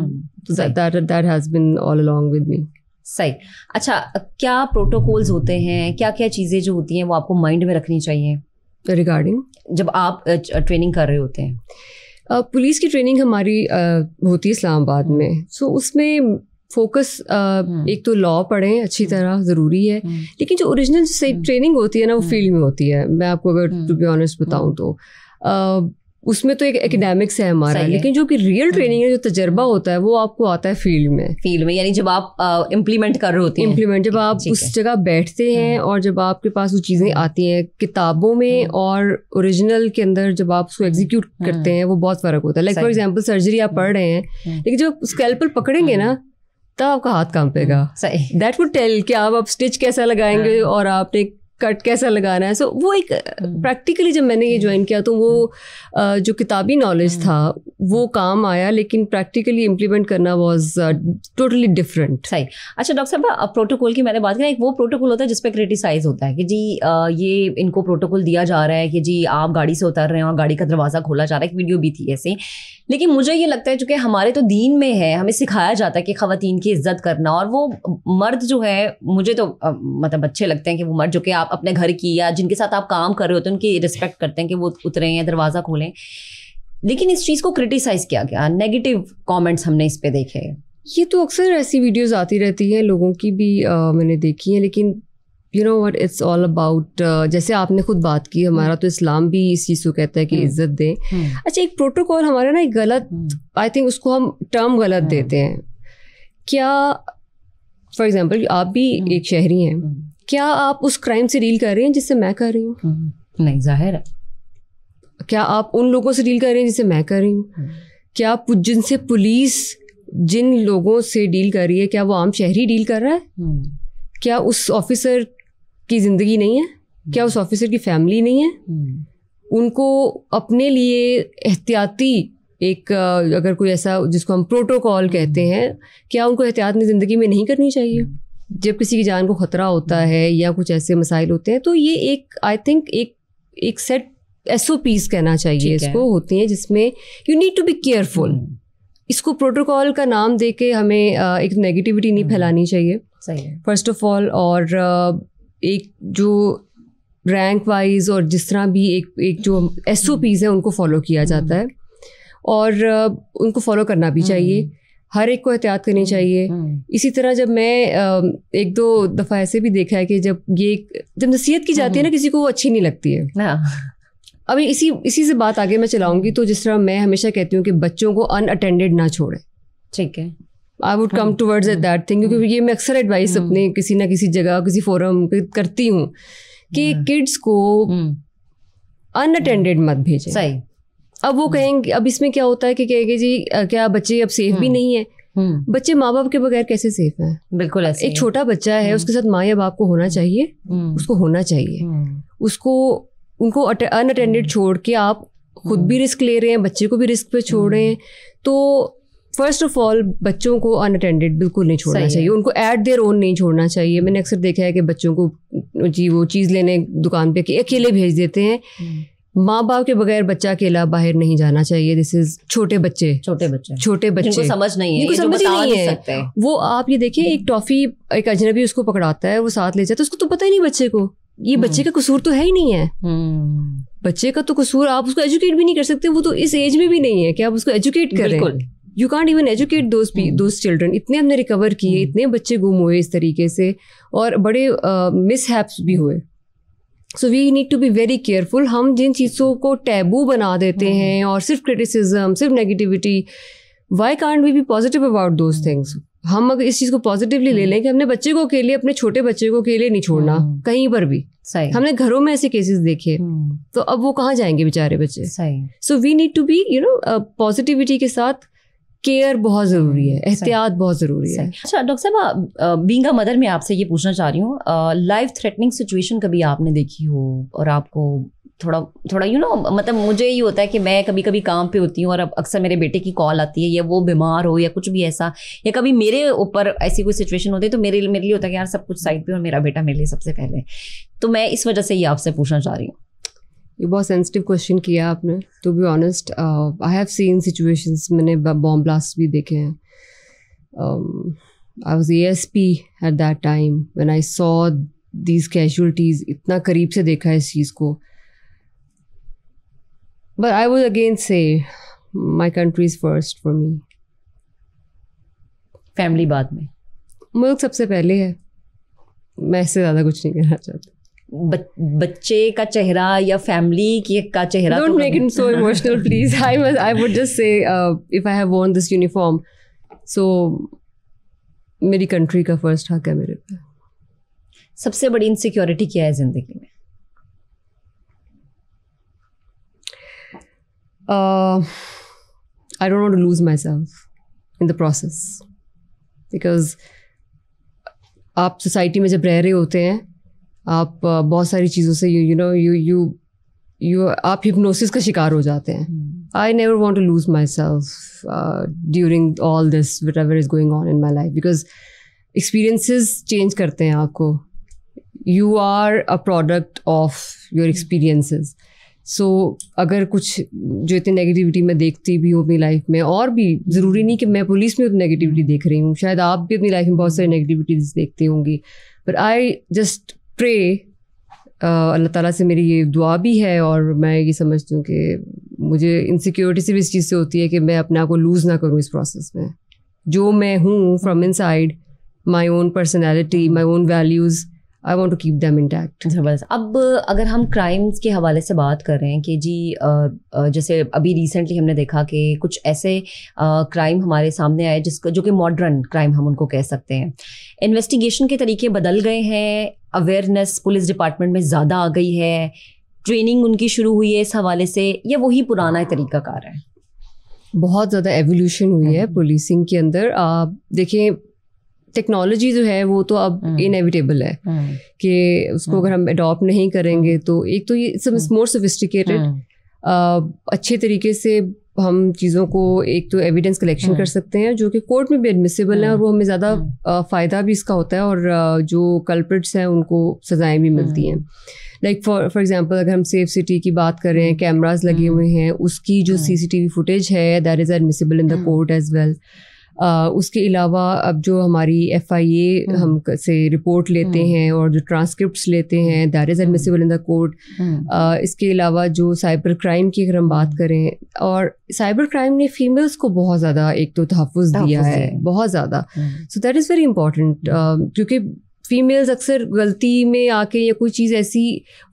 [SPEAKER 2] That has been all along with me.
[SPEAKER 1] सही। अच्छा, क्या प्रोटोकॉल्स होते हैं, क्या क्या चीज़ें जो होती हैं वो आपको माइंड में रखनी चाहिए
[SPEAKER 2] रिगार्डिंग जब
[SPEAKER 1] आप ट्रेनिंग कर रहे होते हैं?
[SPEAKER 2] पुलिस की ट्रेनिंग हमारी होती है इस्लामाबाद में। सो उसमें फोकस एक तो लॉ पढ़ें अच्छी तरह ज़रूरी है, लेकिन जो ओरिजिनल से ट्रेनिंग होती है ना वो फील्ड में होती है। मैं आपको अगर टू बी ऑनेस्ट बताऊं तो उसमें तो एक एकेडमिक्स है हमारा, लेकिन जो कि रियल ट्रेनिंग है, जो तजर्बा होता है वो आपको आता है फील्ड में।
[SPEAKER 1] यानी जब आप इम्प्लीमेंट कर रहे होते हैं,
[SPEAKER 2] जब आप उस जगह बैठते हैं और जब आपके पास वो चीज़ें आती हैं किताबों में और ओरिजिनल के अंदर जब आप उसको एग्जीक्यूट करते हैं, वो बहुत फ़र्क होता है। लाइक फॉर एग्जाम्पल सर्जरी आप पढ़ रहे हैं, लेकिन जब स्कैल्पल पकड़ेंगे ना तब आपका हाथ कांपेगा। दैट वुड टेल कि आप स्टिच कैसा लगाएंगे और आपने कट कैसा लगाना है। सो वो एक प्रैक्टिकली जब मैंने ये ज्वाइन किया तो वो जो किताबी नॉलेज था वो काम आया, लेकिन प्रैक्टिकली इम्प्लीमेंट करना वाज टोटली डिफरेंट।
[SPEAKER 1] सही। अच्छा डॉक्टर साहब, प्रोटोकॉल की मैंने बात की, एक वो प्रोटोकॉल होता है जिस पे क्रिटिसाइज होता है कि जी ये इनको प्रोटोकॉल दिया जा रहा है कि जी आप गाड़ी से उतर रहे हैं और गाड़ी का दरवाज़ा खोला जा रहा है। एक वीडियो भी थी ऐसे। लेकिन मुझे ये लगता है चूँकि हमारे तो दीन में है, हमें सिखाया जाता है कि ख़वातीन की इज्जत करना, और वो मर्द जो है मुझे तो मतलब अच्छे लगते हैं कि वो मर्द जो कि आप अपने घर की या जिनके साथ आप काम कर रहे होते हैं उनकी रिस्पेक्ट करते हैं कि वो उतरें या दरवाज़ा खोलें। लेकिन इस चीज़ को क्रिटिसाइज़ किया गया, नेगेटिव कमेंट्स हमने इस पे देखे।
[SPEAKER 2] ये तो अक्सर ऐसी वीडियोस आती रहती हैं, लोगों की भी मैंने देखी हैं, लेकिन you know what, it's all about जैसे आपने खुद बात की, हमारा तो इस्लाम भी इस चीज़ को कहता है कि इज्जत दें। अच्छा, एक प्रोटोकॉल हमारा ना एक गलत, आई थिंक उसको हम टर्म गलत देते हैं। क्या फॉर एग्जांपल आप भी एक शहरी हैं, क्या आप उस क्राइम से डील कर रहे हैं जिससे मैं कर रही हूँ?
[SPEAKER 1] नहीं, जाहिर है।
[SPEAKER 2] क्या आप उन लोगों से डील कर रहे हैं जिससे मैं कर रही हूँ? क्या जिनसे पुलिस जिन लोगों से डील कर रही है, क्या वो आम शहरी डील कर रहा है? क्या उस ऑफिसर की ज़िंदगी नहीं है? क्या उस ऑफिसर की फैमिली नहीं है? उनको अपने लिए एहतियाती एक अगर कोई ऐसा जिसको हम प्रोटोकॉल कहते हैं, क्या उनको एहतियात अपनी ज़िंदगी में नहीं करनी चाहिए जब किसी की जान को ख़तरा होता है या कुछ ऐसे मसाइल होते हैं? तो ये एक आई थिंक एक सेट SOPs कहना चाहिए इसको होती हैं, जिसमें you need to be careful. इसको प्रोटोकॉल का नाम दे के हमें एक नेगेटिविटी नहीं फैलानी चाहिए फर्स्ट ऑफ ऑल, और एक जो रैंक वाइज और जिस तरह भी एक जो SOPs हैं उनको फॉलो किया जाता है और उनको फॉलो करना भी चाहिए। हर एक को एहतियात करनी चाहिए। इसी तरह जब मैं एक दो दफ़ा ऐसे भी देखा है कि जब नसीहत की जाती है ना किसी को, वो अच्छी नहीं लगती है। अभी इसी से बात आगे मैं चलाऊंगी। तो जिस तरह मैं हमेशा कहती हूँ कि बच्चों को अनअटेंडेड ना छोड़ें।
[SPEAKER 1] ठीक है।
[SPEAKER 2] आई would come towards at that thing, क्योंकि ये मैं अक्सर एडवाइस अपने किसी ना किसी जगह किसी फोरम पे करती हूँ कि किड्स को अनअटेंडेड मत भेजें।
[SPEAKER 1] सही।
[SPEAKER 2] अब वो कहेंगे, अब इसमें क्या होता है कि कहेंगे जी क्या बच्चे अब सेफ भी नहीं है। बच्चे माँ बाप के बगैर कैसे सेफ हैं?
[SPEAKER 1] बिल्कुल ऐसे।
[SPEAKER 2] एक छोटा बच्चा है, उसके साथ माँ या बाप को होना चाहिए, उसको होना चाहिए। उसको उनको अनअटेंडेड छोड़ के आप खुद भी रिस्क ले रहे हैं, बच्चे को भी रिस्क पे छोड़ रहे हैं। तो फर्स्ट ऑफ ऑल बच्चों को अनअटेंडेड बिल्कुल नहीं छोड़ना चाहिए, उनको एट देयर ओन नहीं छोड़ना चाहिए। मैंने अक्सर देखा है कि बच्चों को जी वो चीज़ लेने दुकान पे अकेले भेज देते हैं। माँ बाप के बगैर बच्चा अकेला बाहर नहीं जाना चाहिए। दिस इज छोटे बच्चे जिनको
[SPEAKER 1] समझ नहीं है,
[SPEAKER 2] जिनको समझ ही नहीं है। वो आप ये देखिए, एक टॉफी एक अजनबी उसको पकड़ाता है, वो साथ ले जाता है, उसको तो पता ही नहीं बच्चे को, ये बच्चे का कसूर तो है ही नहीं है। बच्चे का तो कसूर, आप उसको एजुकेट भी नहीं कर सकते, वो तो इस एज में भी नहीं है कि आप उसको एजुकेट करें। You can't even educate those children. इतने हमने रिकवर किए, इतने बच्चे गुम हुए इस तरीके से, और बड़े मिसहैप्स भी हुए। So we need to be very careful. हम जिन चीज़ों को टैबू बना देते हैं और सिर्फ क्रिटिसिज्म, सिर्फ negativity, why can't we be positive about those things? हम अगर इस चीज़ को पॉजिटिवली ले लें कि हमने बच्चे को अकेले, अपने छोटे बच्चे को अकेले नहीं छोड़ना कहीं पर भी।
[SPEAKER 1] सही।
[SPEAKER 2] हमने घरों में ऐसे केसेस देखे, तो अब वो कहाँ जाएंगे बेचारे बच्चे?
[SPEAKER 1] सही।
[SPEAKER 2] So we need to be positivity के साथ केयर बहुत ज़रूरी है, एहतियात बहुत ज़रूरी है।
[SPEAKER 1] अच्छा डॉक्टर साहब, बीइंग अ मदर मैं आपसे ये पूछना चाह रही हूँ, लाइफ थ्रेटनिंग सिचुएशन कभी आपने देखी हो और आपको थोड़ा मतलब मुझे ये होता है कि मैं कभी कभी काम पे होती हूँ और अब अक्सर मेरे बेटे की कॉल आती है, या वो बीमार हो या कुछ भी ऐसा, या कभी मेरे ऊपर ऐसी कोई सिचुएशन होती है, तो मेरे लिए होता है कि यार सब कुछ साइड पे और मेरा बेटा मेरे लिए सबसे पहले। तो मैं इस वजह से ये आपसे पूछना चाह रही हूँ।
[SPEAKER 2] ये बहुत सेंसिटिव क्वेश्चन किया आपने। To be honest, I have seen situations, मैंने बॉम्ब ब्लास्ट भी देखे हैं। I was ASP at that time when I saw these casualties. इतना करीब से देखा है इस चीज़ को। बट आई वुड अगेन से my country is first for me.
[SPEAKER 1] Family बाद में,
[SPEAKER 2] मुल्क सबसे पहले है। मैं इससे ज़्यादा कुछ नहीं कहना चाहती।
[SPEAKER 1] बच्चे का चेहरा या फैमिली का चेहरा,
[SPEAKER 2] don't make it so emotional please. I would just say if I have worn this uniform, so मेरी कंट्री का फर्स्ट हक है मेरे पे।
[SPEAKER 1] सबसे बड़ी इनसिक्योरिटी क्या है जिंदगी में?
[SPEAKER 2] I don't want to lose myself in the process, because आप सोसाइटी में जब रह रहे होते हैं, आप बहुत सारी चीज़ों से आप हिप्नोसिस का शिकार हो जाते हैं। I never want to lose myself during all this whatever is going on in my life, because experiences change करते हैं आपको। You are a product of your experiences. So अगर कुछ जो इतनी नेगेटिविटी मैं देखती भी हूँ अपनी लाइफ में, और भी ज़रूरी नहीं कि मैं पुलिस में नेगेटिविटी देख रही हूँ, शायद आप भी अपनी लाइफ में बहुत सारी नेगेटिविटीज देखती होंगी, बट आई जस्ट प्रे, अल्लाह ताला से मेरी ये दुआ भी है, और मैं ये समझती हूँ कि मुझे इनसिक्योरिटी से भी इस चीज़ से होती है कि मैं अपने आप को लूज़ ना करूँ इस प्रोसेस में। जो मैं हूँ from inside, my own personality, my own values, I want to keep them intact.
[SPEAKER 1] जबरदस्त। अब अगर हम क्राइम्स के हवाले से बात कर रहे हैं कि जी जैसे अभी रिसेंटली हमने देखा कि कुछ ऐसे क्राइम हमारे सामने आए जो कि मॉडर्न क्राइम हम उनको कह सकते हैं। इन्वेस्टिगेशन के तरीके बदल गए हैं, अवेयरनेस पुलिस डिपार्टमेंट में ज़्यादा आ गई है, ट्रेनिंग उनकी शुरू हुई है इस हवाले से, या वही पुराना तरीकाकार है?
[SPEAKER 2] बहुत ज़्यादा एवोल्यूशन हुई है पुलिसिंग के अंदर। आप देखें, टेक्नोलॉजी जो है वो तो अब इनएविटेबल है कि उसको अगर हम अडॉप्ट नहीं करेंगे तो एक तो ये मोर सोफिस्टिकेटेड, अच्छे तरीके से हम चीज़ों को एक तो एविडेंस कलेक्शन कर सकते हैं जो कि कोर्ट में भी एडमिसिबल है, और वो हमें ज़्यादा फ़ायदा भी इसका होता है, और जो कल्प्रिट्स हैं उनको सज़ाएं भी मिलती हैं। लाइक फॉर एग्जांपल अगर हम सेफ सिटी की बात करें, कैमरास लगे हुए हैं, उसकी जो CCTV फुटेज है that is admissible in the court as well. उसके अलावा अब जो हमारी FIA हम से रिपोर्ट लेते हैं और जो ट्रांसक्रिप्ट्स लेते हैं that is admissible in the court. इसके अलावा जो साइबर क्राइम की अगर हम बात करें, और साइबर क्राइम ने फीमेल्स को बहुत ज़्यादा एक तो तहफ़्फ़ुज़ दिया है, बहुत ज़्यादा। So that is very important, क्योंकि फीमेल्स अक्सर गलती में आके या कोई चीज़ ऐसी,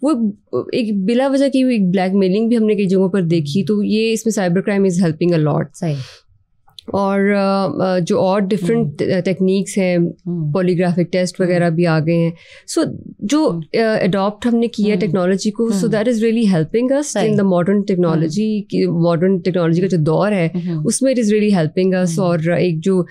[SPEAKER 2] वो एक बिला वजह की एक ब्लैकमेलिंग भी हमने कई जगहों पर देखी, तो ये इसमें cyber crime is helping a lot.
[SPEAKER 1] सही।
[SPEAKER 2] और जो और डिफरेंट टेक्निक्स हैं, पॉलीग्राफिक टेस्ट वगैरह भी आ गए हैं. सो जो अडॉप्ट हमने किया टेक्नोलॉजी को, so that is really helping us in the modern technology का जो दौर है उसमें it is really helping us. और एक जो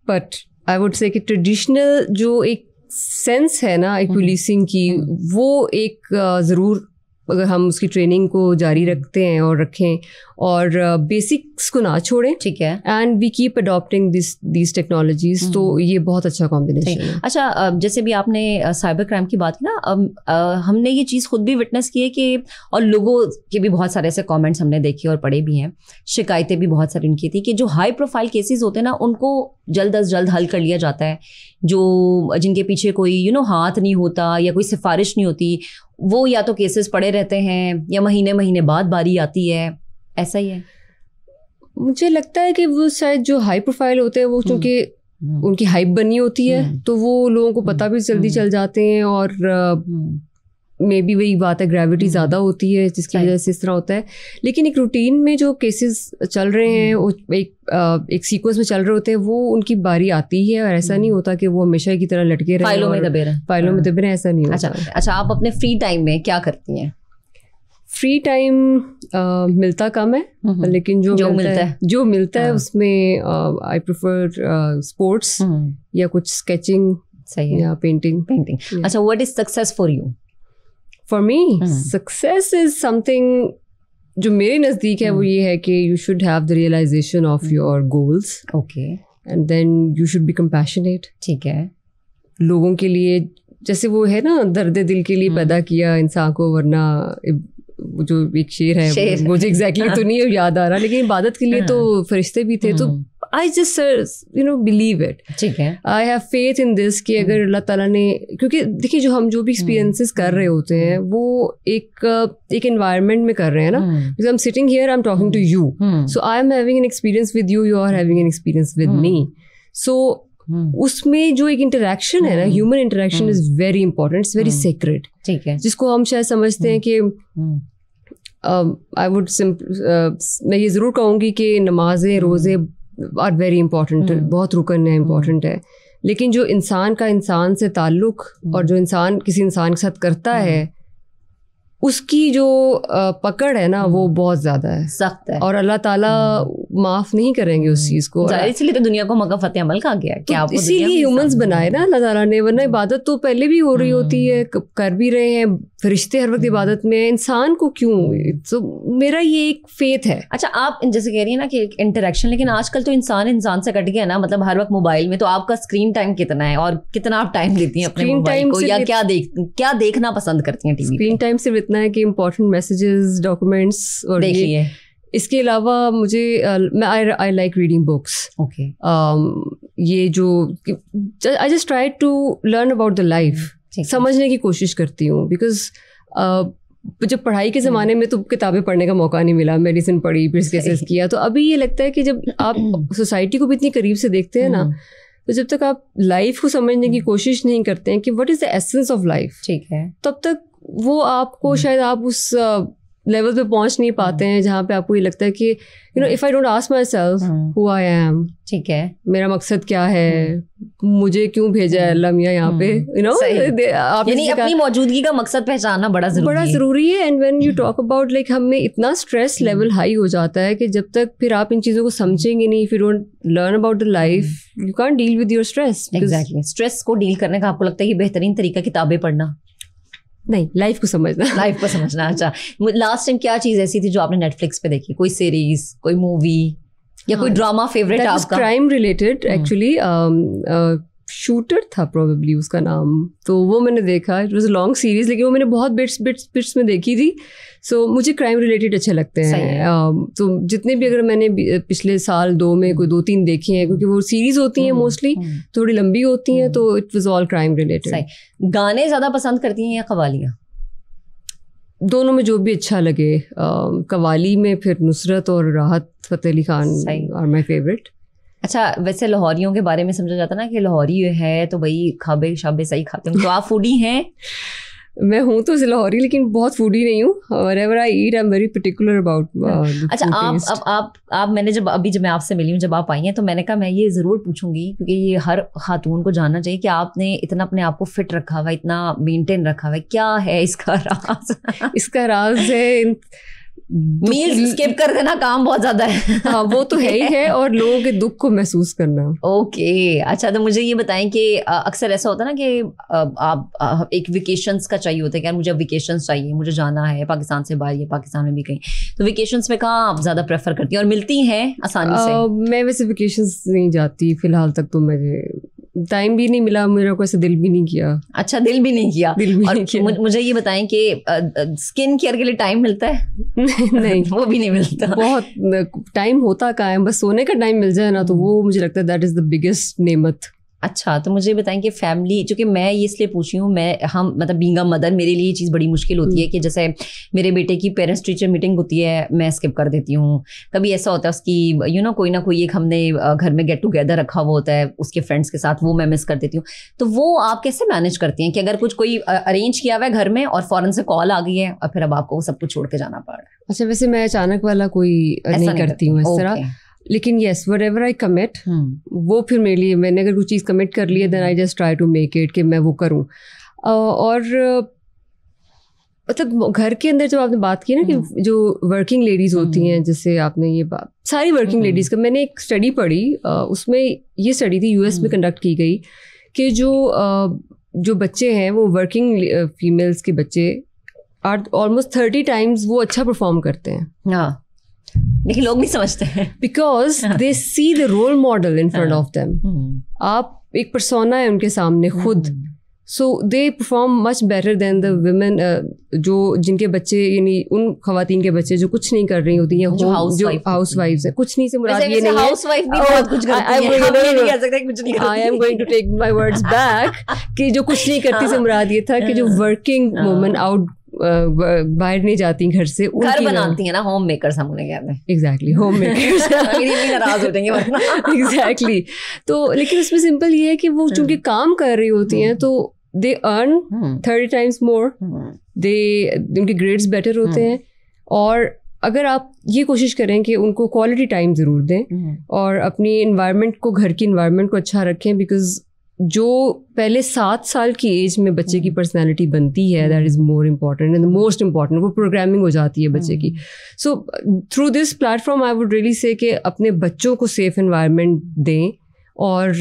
[SPEAKER 2] बट आई वुड से कि ट्रेडिशनल जो एक सेंस है ना एक पुलिसिंग की, वो एक ज़रूर अगर हम उसकी ट्रेनिंग को जारी रखते हैं और रखें और बेसिक्स को ना छोड़ें,
[SPEAKER 1] ठीक है,
[SPEAKER 2] and we keep adopting this technologies, तो ये बहुत अच्छा कॉम्बिनेशन है.
[SPEAKER 1] अच्छा, जैसे भी आपने साइबर क्राइम की बात की ना, हमने ये चीज़ खुद भी विटनेस की है कि, और लोगों के भी बहुत सारे ऐसे कमेंट्स हमने देखे और पढ़े भी हैं, शिकायतें भी बहुत सारी उनकी थी कि जो हाई प्रोफाइल केसेस होते हैं ना उनको जल्द अज जल्द हल कर लिया जाता है, जो जिनके पीछे कोई हाथ नहीं होता या कोई सिफारिश नहीं होती, वो या तो केसेस पड़े रहते हैं या महीने महीने बाद बारी आती है. ऐसा ही है.
[SPEAKER 2] मुझे लगता है कि वो शायद जो हाई प्रोफाइल होते हैं वो चूँकि उनकी हाइप बनी होती है तो वो लोगों को पता भी जल्दी चल जाते हैं, और मे बी वही बात है, ग्रेविटी ज़्यादा होती है जिसकी वजह से इस तरह होता है. लेकिन एक रूटीन में जो केसेस चल रहे हैं वो एक सीक्वेंस में चल रहे होते हैं, वो उनकी बारी आती है, और ऐसा नहीं होता कि वो हमेशा की तरह लटके रहे,
[SPEAKER 1] फाइलों में दबे रहे,
[SPEAKER 2] ऐसा नहीं होता.
[SPEAKER 1] अच्छा, आप अपने फ्री टाइम में क्या करती हैं?
[SPEAKER 2] फ्री टाइम मिलता कम है, लेकिन जो मिलता है उसमें आई प्रेफर स्पोर्ट्स या कुछ स्केचिंग या पेंटिंग.
[SPEAKER 1] अच्छा, what is success for you?
[SPEAKER 2] For me success is something जो मेरे नज़दीक है, वो ये है कि you should have the realization of your goals,
[SPEAKER 1] okay,
[SPEAKER 2] and then you should be compassionate.
[SPEAKER 1] ठीक है.
[SPEAKER 2] लोगों के लिए, जैसे वो है ना, दर्द दिल के लिए पैदा किया इंसान को, वरना जो एक शेर है मुझे एग्जैक्टली तो नहीं याद आ रहा, लेकिन इबादत के लिए तो फरिश्ते भी थे. तो आई जस्ट बिलीव इट.
[SPEAKER 1] ठीक है.
[SPEAKER 2] I have faith in this कि अगर अल्लाह ताला ने, क्योंकि देखिए जो भी एक्सपीरियंसेस कर रहे होते हैं वो एक एनवायरनमेंट में कर रहे हैं ना. Because I am sitting here, I am talking to you, so I am having an experience with you, you are having an experience with me. So उसमें जो एक इंटरेक्शन है ना, human interaction is very important, it's very sacred.
[SPEAKER 1] ठीक है.
[SPEAKER 2] जिसको हम शायद समझते हैं कि आई वुड मैं ये ज़रूर कहूँगी कि नमाजें रोज़े आर वेरी इंपॉर्टेंट, बहुत रुकन है, इंपॉर्टेंट है, लेकिन जो इंसान का इंसान से ताल्लुक़ और जो इंसान किसी इंसान के साथ करता है उसकी जो पकड़ है ना वो बहुत ज़्यादा है,
[SPEAKER 1] सख्त है,
[SPEAKER 2] और अल्लाह ताला माफ़ नहीं करेंगे उस चीज़ को.
[SPEAKER 1] इसलिए तो दुनिया को मौका फतेह अमल कहा गया, क्या
[SPEAKER 2] तो इसीलिए ह्यूमंस बनाए ना अल्लाह ताला ने, वरना इबादत तो पहले भी हो रही होती है, कर भी रहे हैं, फरिश्ते हर वक्त इबादत में, इंसान को क्यों? तो मेरा ये एक फेथ है.
[SPEAKER 1] अच्छा, आप जैसे कह रही है ना कि इंटरेक्शन, लेकिन आजकल तो इंसान से कट गया ना, मतलब हर वक्त मोबाइल में, तो आपका स्क्रीन टाइम कितना है और कितना आप टाइम देती हैं अपने मोबाइल को, या क्या देखना पसंद करती हैं टीवी? स्क्रीन
[SPEAKER 2] टाइम सिर्फ इतना है कि इंपॉर्टेंट मैसेजेस, डॉक्यूमेंट्स और
[SPEAKER 1] देख लिए.
[SPEAKER 2] इसके अलावा मुझे I like reading books.
[SPEAKER 1] Okay.
[SPEAKER 2] ये जो I just try to learn about the life, समझने की कोशिश करती हूँ, बिकॉज जब पढ़ाई के ज़माने में तो किताबें पढ़ने का मौका नहीं मिला, मेडिसिन पढ़ी, फिर केसेस किया, तो अभी ये लगता है कि जब आप सोसाइटी को भी इतनी करीब से देखते हैं ना, तो जब तक आप लाइफ को समझने की कोशिश नहीं करते हैं कि what is the essence of life,
[SPEAKER 1] ठीक है,
[SPEAKER 2] तब तक वो आपको शायद आप उस लेवल पे पहुंच नहीं पाते हैं जहाँ पे आपको ये लगता है कि if I don't ask my self who I am,
[SPEAKER 1] ठीक है,
[SPEAKER 2] मेरा मकसद क्या है, मुझे क्यों भेजा है अल्लाह मियाँ यहाँ पे,
[SPEAKER 1] यानी अपनी मौजूदगी का मकसद पहचानना बड़ा
[SPEAKER 2] ज़रूरी है. And when you talk about like, हमें इतना स्ट्रेस लेवल हाई हो जाता है कि जब तक फिर आप इन चीज़ों को समझेंगे नहीं, if you don't learn about the life, you can't deal with your stress.
[SPEAKER 1] Exactly. Stress को डील करने का आपको लगता है कि बेहतरीन तरीका किताबें पढ़ना
[SPEAKER 2] नहीं, लाइफ को समझना. अच्छा,
[SPEAKER 1] लास्ट टाइम क्या चीज़ ऐसी थी जो आपने नेटफ्लिक्स पे देखी, कोई सीरीज, कोई मूवी या कोई ड्रामा फेवरेट आपका?
[SPEAKER 2] क्राइम रिलेटेड एक्चुअली, शूटर था प्रोबेबली उसका नाम, तो वो मैंने देखा. It was a long series, लेकिन वो मैंने बहुत बिट्स में देखी थी. सो मुझे क्राइम रिलेटेड अच्छे लगते हैं. तो जितने भी, अगर मैंने पिछले साल 2 में कोई 2-3 देखे हैं, क्योंकि वो सीरीज होती हैं मोस्टली, थोड़ी लंबी होती हैं, तो it was all crime related.
[SPEAKER 1] गाने ज़्यादा पसंद करती हैं या कवालियाँ?
[SPEAKER 2] दोनों में जो भी अच्छा लगे. कवाली में फिर नुसरत और Rahat Fateh Ali Khan are my favourite.
[SPEAKER 1] अच्छा, वैसे लाहौरियों के बारे में समझा जाता है ना कि लाहौरी है तो भाई खाबे शाबे सही खाते हैं, तो आप फूडी हैं?
[SPEAKER 2] मैं हूँ तो लाहौरी, लेकिन बहुत फूडी नहीं हूँ. Whenever I eat, I'm very particular about the
[SPEAKER 1] अच्छा,
[SPEAKER 2] food taste.
[SPEAKER 1] आप मैंने जब मैं आपसे मिली हूँ, जब आप आई हैं, तो मैंने कहा मैं ये ज़रूर पूछूंगी, क्योंकि ये हर खातून को जानना चाहिए कि आपने इतना अपने आप को फिट रखा हुआ है, इतना मेंटेन रखा हुआ है, क्या है इसका राज?
[SPEAKER 2] इसका राज है
[SPEAKER 1] मील्स स्किप कर देना, काम बहुत ज्यादा है.
[SPEAKER 2] हाँ, वो तो है ही है, और लोगों के दुख को महसूस करना.
[SPEAKER 1] ओके, अच्छा, तो मुझे ये बताएं कि अक्सर ऐसा होता है ना कि आप एक वेकेशंस का चाहिए होता है कि यार मुझे अब वेकेशंस चाहिए, मुझे जाना है पाकिस्तान से बाहर या पाकिस्तान में भी कहीं, तो वेकेशंस में कहाँ आप ज्यादा प्रेफर करती हैं और मिलती हैं आसानी से?
[SPEAKER 2] मैं वैसे वेकेशंस नहीं जाती फिलहाल तक, तो मुझे टाइम भी नहीं मिला, मेरा को ऐसे दिल भी नहीं किया.
[SPEAKER 1] अच्छा, दिल भी नहीं किया. और मुझे ये बताएं कि स्किन केयर के लिए टाइम मिलता है?
[SPEAKER 2] नहीं,
[SPEAKER 1] वो भी नहीं मिलता.
[SPEAKER 2] बहुत टाइम होता कहाँ है, बस सोने का टाइम मिल जाए ना, तो वो मुझे लगता है दैट इज द बिगेस्ट नेमत.
[SPEAKER 1] अच्छा, तो मुझे बताएं कि फैमिली, चूंकि मैं ये इसलिए पूछी हूँ, हम मतलब बीइंग अ मदर, मेरे लिए ये चीज़ बड़ी मुश्किल होती है कि जैसे मेरे बेटे की पेरेंट्स टीचर मीटिंग होती है, मैं स्किप कर देती हूँ. कभी ऐसा होता है उसकी कोई ना कोई एक हमने घर में गेट टुगेदर रखा हुआ होता है उसके फ्रेंड्स के साथ, वो मैं मिस कर देती हूँ. तो वो आप कैसे मैनेज करती हैं कि अगर कोई अरेंज किया हुआ है घर में और फ़ौरन से कॉल आ गई है और फिर अब आपको सब कुछ छोड़ के जाना पड़ रहा है?
[SPEAKER 2] अच्छा, वैसे मैं अचानक वाला कोई नहीं करती हूँ इस तरह, लेकिन येस whatever I commit, वो फिर मेरे लिए, मैंने अगर कुछ चीज़ कमिट कर ली है then I just try to make it कि मैं वो करूँ. और मतलब घर के अंदर जब आपने बात की ना कि जो वर्किंग लेडीज होती हैं, जैसे आपने ये बात, सारी वर्किंग लेडीज़ का, मैंने एक स्टडी पढ़ी, उसमें ये स्टडी थी यूएस में कंडक्ट की गई कि जो बच्चे हैं वो वर्किंग फीमेल्स के बच्चे ऑलमोस्ट 30 टाइम्स वो अच्छा परफॉर्म करते हैं.
[SPEAKER 1] हाँ, लेकिन लोग नहीं समझते हैं,
[SPEAKER 2] because they see the role model in front of them. आप एक पर्सोना है उनके सामने खुद, so they perform much better than the women जिनके बच्चे, यानी उन खवातीन के बच्चे जो कुछ नहीं कर रही होती हैं, जो हाउस वाइफ्स है. कुछ नहीं से मुराद ये नहीं है,
[SPEAKER 1] हाउस वाइफ भी बहुत कुछ करती है,
[SPEAKER 2] I am going to take my words back कि जो कुछ नहीं करती से मुराद ये था कि जो वर्किंग वुमेन आउट बाहर नहीं जाती घर से,
[SPEAKER 1] घर बनाती है ना, होम मेकर्स हम उन्हें कहते हैं.
[SPEAKER 2] Exactly, home makers.
[SPEAKER 1] नाराज हो जाएंगे वरना.
[SPEAKER 2] एग्जैक्टली. तो लेकिन उसमें सिंपल ये है कि वो चूंकि काम कर रही होती हैं तो दे अर्न 30 टाइम्स मोर, उनके ग्रेड्स बेटर होते हैं. और अगर आप ये कोशिश करें कि उनको क्वालिटी टाइम ज़रूर दें और अपनी इन्वायरमेंट को, घर की इन्वायरमेंट को अच्छा रखें, बिकॉज जो पहले 7 साल की एज में बच्चे की पर्सनालिटी बनती है, that is more important and most important, वो प्रोग्रामिंग हो जाती है बच्चे की. So through this platform I would really say कि अपने बच्चों को सेफ एनवायरनमेंट दें. और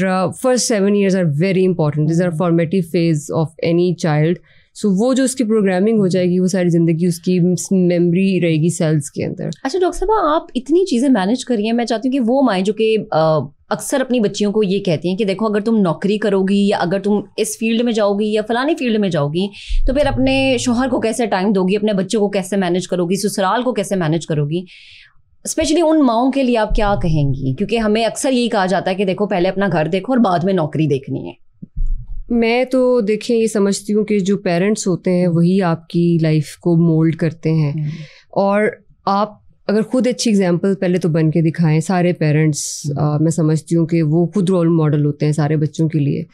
[SPEAKER 2] first 7 years are very important, this are formative phase of any child. So वो जो उसकी प्रोग्रामिंग हो जाएगी, वो सारी ज़िंदगी उसकी मेमोरी रहेगी सेल्स के अंदर.
[SPEAKER 1] अच्छा डॉक्टर साहब, आप इतनी चीज़ें मैनेज करिए, मैं चाहती हूँ कि वो माएँ जो कि अक्सर अपनी बच्चियों को ये कहती हैं कि देखो, अगर तुम नौकरी करोगी या अगर तुम इस फील्ड में जाओगी या फलानी फील्ड में जाओगी, तो फिर अपने शौहर को कैसे टाइम दोगी, अपने बच्चों को कैसे मैनेज करोगी, ससुराल को कैसे मैनेज करोगी. स्पेशली उन माओं के लिए आप क्या कहेंगी? क्योंकि हमें अक्सर यही कहा जाता है कि देखो, पहले अपना घर देखो और बाद में नौकरी देखनी है.
[SPEAKER 2] मैं तो देखें ये समझती हूँ कि जो पेरेंट्स होते हैं वही आपकी लाइफ को मोल्ड करते हैं. और आप अगर खुद अच्छी एग्जांपल पहले तो बन के दिखाएं. सारे पेरेंट्स मैं समझती हूँ कि वो खुद रोल मॉडल होते हैं सारे बच्चों के लिए.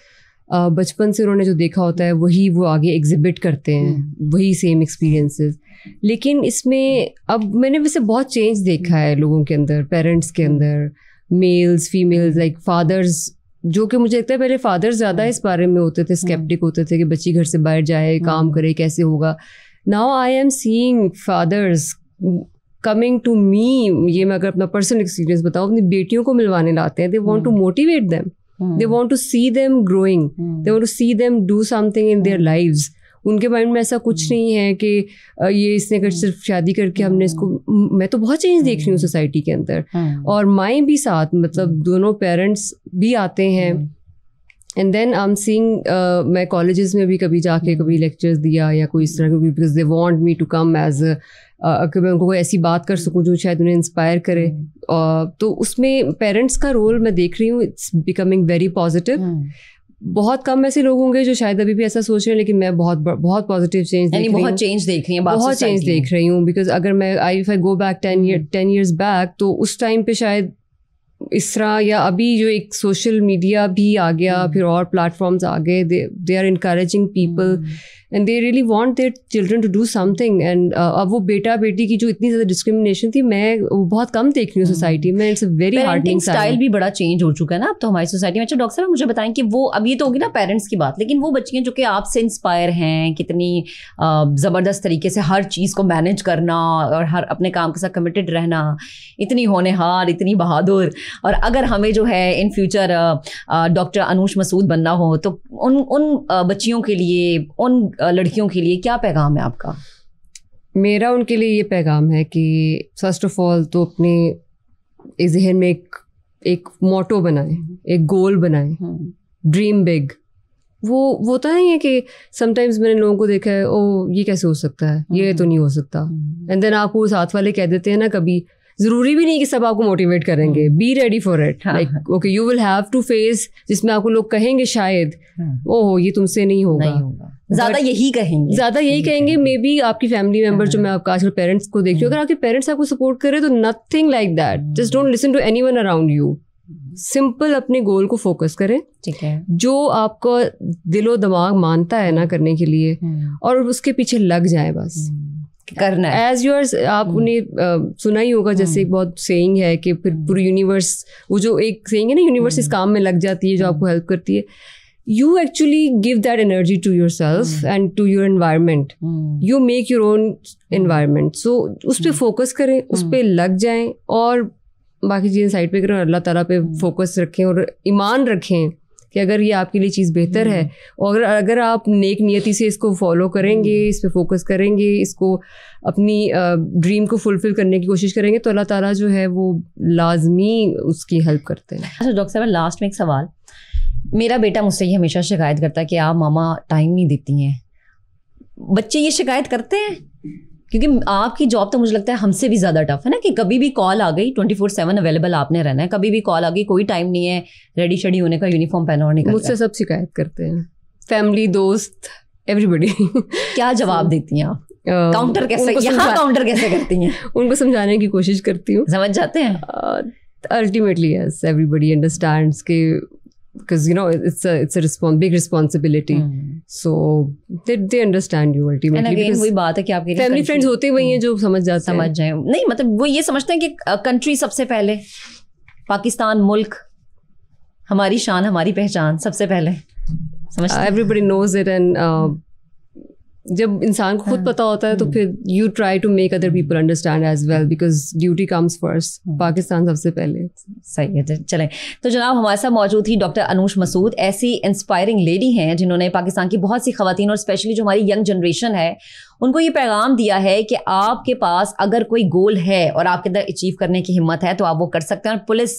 [SPEAKER 2] बचपन से उन्होंने जो देखा होता है वही वो आगे एग्जिबिट करते हैं, वही सेम एक्सपीरियंसेस. लेकिन इसमें अब मैंने वैसे बहुत चेंज देखा है लोगों के अंदर, पेरेंट्स के अंदर, मेल्स फीमेल्स, लाइक फादर्स, जो कि मुझे लगता है पहले फादर्स ज़्यादा इस बारे में होते थे, स्केप्टिक होते थे कि बच्ची घर से बाहर जाए, काम करे, कैसे होगा. Now I am seeing fathers coming to me, ये मैं अगर अपना पर्सनल एक्सपीरियंस बताऊँ, अपनी बेटियों को मिलवाने लाते हैं. They want to motivate them, they want to see them growing, they want to see them do something in their lives. उनके माइंड में ऐसा कुछ नहीं है कि ये इसने अगर सिर्फ शादी करके हमने इसको, मैं तो बहुत चेंज देख रही हूँ सोसाइटी के अंदर. और माएँ भी साथ, मतलब दोनों पेरेंट्स भी आते हैं. And then I am seeing, मैं कॉलेजेस में भी कभी जाके कभी लेक्चर्स दिया या कोई इस तरह के, because they want me to come as कि मैं उनको कोई ऐसी बात कर सकूं जो शायद उन्हें इंस्पायर करे. तो उसमें पेरेंट्स का रोल मैं देख रही हूँ, इट्स बिकमिंग वेरी पॉजिटिव. बहुत कम ऐसे लोग होंगे जो शायद अभी भी ऐसा सोच रहे हैं, लेकिन मैं बहुत पॉजिटिव चेंज देख रही हूँ.
[SPEAKER 1] बहुत चेंज देख रही है,
[SPEAKER 2] बहुत चेंज देख रही हूँ. बिकॉज अगर मैं if I go back 10 years back, तो उस टाइम पे शायद इस तरह, या अभी जो एक सोशल मीडिया भी आ गया, फिर और प्लेटफॉर्म्स आ गए, they are encouraging people and they really want their children to do something. And अब वो बेटा बेटी की जो इतनी ज़्यादा डिस्क्रिमिनेशन थी, मैं वो बहुत कम देख रही हूँ सोसाइटी में। It's a very hardening
[SPEAKER 1] style भी बड़ा चेंज हो चुका है ना अब तो हमारी सोसाइटी में। अच्छा डॉक्टर साहब मुझे बताएं कि वो अब ये तो होगी ना पेरेंट्स की बात, लेकिन वो बच्चियां जो कि आपसे इंस्पायर हैं, कितनी ज़बरदस्त तरीके से हर चीज़ को मैनेज करना और हर अपने काम के साथ कमिटेड रहना, इतनी होनहार, इतनी बहादुर, और अगर हमें जो है in future doctor Anoosh Masood बनना हो तो उन बच्चियों के लिए, उन लड़कियों के लिए क्या पैगाम है आपका?
[SPEAKER 2] मेरा उनके लिए ये पैगाम है कि फर्स्ट ऑफ ऑल तो अपने जहन में एक मोटो बनाएं, एक गोल बनाएं, ड्रीम बिग। वो होता नहीं है कि समटाइम्स मैंने लोगों को देखा है, ओ ये कैसे हो सकता है, ये तो नहीं हो सकता, एंड देन आपको साथ वाले कह देते हैं ना, कभी जरूरी भी नहीं कि सब आपको मोटिवेट करेंगे। Be ready for it, like okay you will have to face, जिसमें आपको लोग कहेंगे शायद ओहो ये तुमसे नहीं होगा,
[SPEAKER 1] ज्यादा यही कहेंगे। मे बी आपकी फैमिली मेंबर, जो मैं आपका आजकल पेरेंट्स को देख रही हूँ, अगर आपके पेरेंट्स आपको सपोर्ट करे तो nothing like that, just don't listen to anyone around you. Simple अपने गोल को फोकस करें, ठीक है, जो
[SPEAKER 2] आपका दिलो दिमाग मानता है ना करने के लिए, और उसके पीछे लग जाए बस
[SPEAKER 1] करना है।
[SPEAKER 2] एज यूअर्स, आपने सुना ही होगा, जैसे एक बहुत सेइंग है कि फिर पूरी यूनिवर्स, वो जो एक सेइंग है ना, यूनिवर्स इस काम में लग जाती है जो आपको हेल्प करती है। You actually give that energy to yourself and to your environment. You make your own environment. So उस पे फोकस करें, उस पे लग जाएं, और बाकी चीज़ें साइड पे करें, अल्लाह ताला पे फोकस रखें और ईमान रखें कि अगर ये आपके लिए चीज़ बेहतर है, और अगर आप नेक नियति से इसको फॉलो करेंगे, इस पे फोकस करेंगे, इसको अपनी ड्रीम को फुलफिल करने की कोशिश करेंगे, तो अल्लाह ताला जो है वो लाजमी उसकी हेल्प करते हैं।
[SPEAKER 1] अच्छा डॉक्टर साहब, लास्ट में एक सवाल, मेरा बेटा मुझसे ये हमेशा शिकायत करता है कि आप मामा टाइम नहीं देती हैं। बच्चे ये शिकायत करते हैं? क्योंकि आपकी जॉब तो मुझे लगता है हमसे भी ज़्यादा टफ है ना, कि कभी भी कॉल आ गई, 24/7 अवेलेबल आपने रहना है, कभी भी कॉल आ गई, कोई टाइम नहीं है रेडी शेडी होने का, यूनिफॉर्म पहना और निकलना।
[SPEAKER 2] मुझसे सब शिकायत करते हैं, फैमिली, दोस्त, एवरीबडी।
[SPEAKER 1] क्या जवाब देती हैं आप? काउंटर कैसे, यहाँ काउंटर कैसे करती हैं?
[SPEAKER 2] उनको समझाने की कोशिश करती हूँ।
[SPEAKER 1] समझ जाते हैं?
[SPEAKER 2] अल्टीमेटली यस, एवरीबडी अंडरस्टैंड्स के, because you know it's a big responsibility. So they understand you ultimately.
[SPEAKER 1] And again वही बात है कि आपके
[SPEAKER 2] फैमिली फ्रेंड्स होते वही हैं जो समझ जाए।
[SPEAKER 1] नहीं मतलब वो ये समझते हैं कि कंट्री सबसे पहले, पाकिस्तान मुल्क, हमारी शान, हमारी पहचान सबसे पहले समझते हैं।
[SPEAKER 2] Everybody knows it, and जब इंसान को खुद पता होता है तो फिर you try to make other people understand as well, because duty comes first, Pakistan सबसे पहले।
[SPEAKER 1] सही है, चलें। तो जनाब हमारे साथ मौजूद थी डॉक्टर अनूश मसूद, ऐसी इंस्पायरिंग लेडी हैं जिन्होंने पाकिस्तान की बहुत सी खवातीन और स्पेशली जो हमारी यंग जनरेशन है उनको ये पैगाम दिया है कि आपके पास अगर कोई गोल है और आपके अंदर अचीव करने की हिम्मत है तो आप वो कर सकते हैं। और पुलिस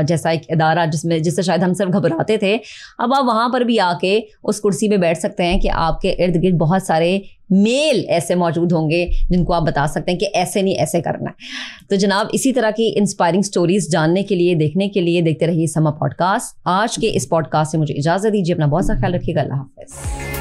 [SPEAKER 1] जैसा एक इदारा जिससे शायद हम सब घबराते थे, अब आप वहाँ पर भी आके उस कुर्सी पे बैठ सकते हैं कि आपके इर्द गिर्द बहुत सारे मेल ऐसे मौजूद होंगे जिनको आप बता सकते हैं कि ऐसे नहीं ऐसे करना है। तो जनाब इसी तरह की इंस्पायरिंग स्टोरीज जानने के लिए, देखने के लिए देखते रहिए समा पॉडकास्ट। आज के इस पॉडकास्ट से मुझे इजाज़त दीजिए, अपना बहुत सा ख्याल रखिएगा, अल्लाह हाफ़िज़।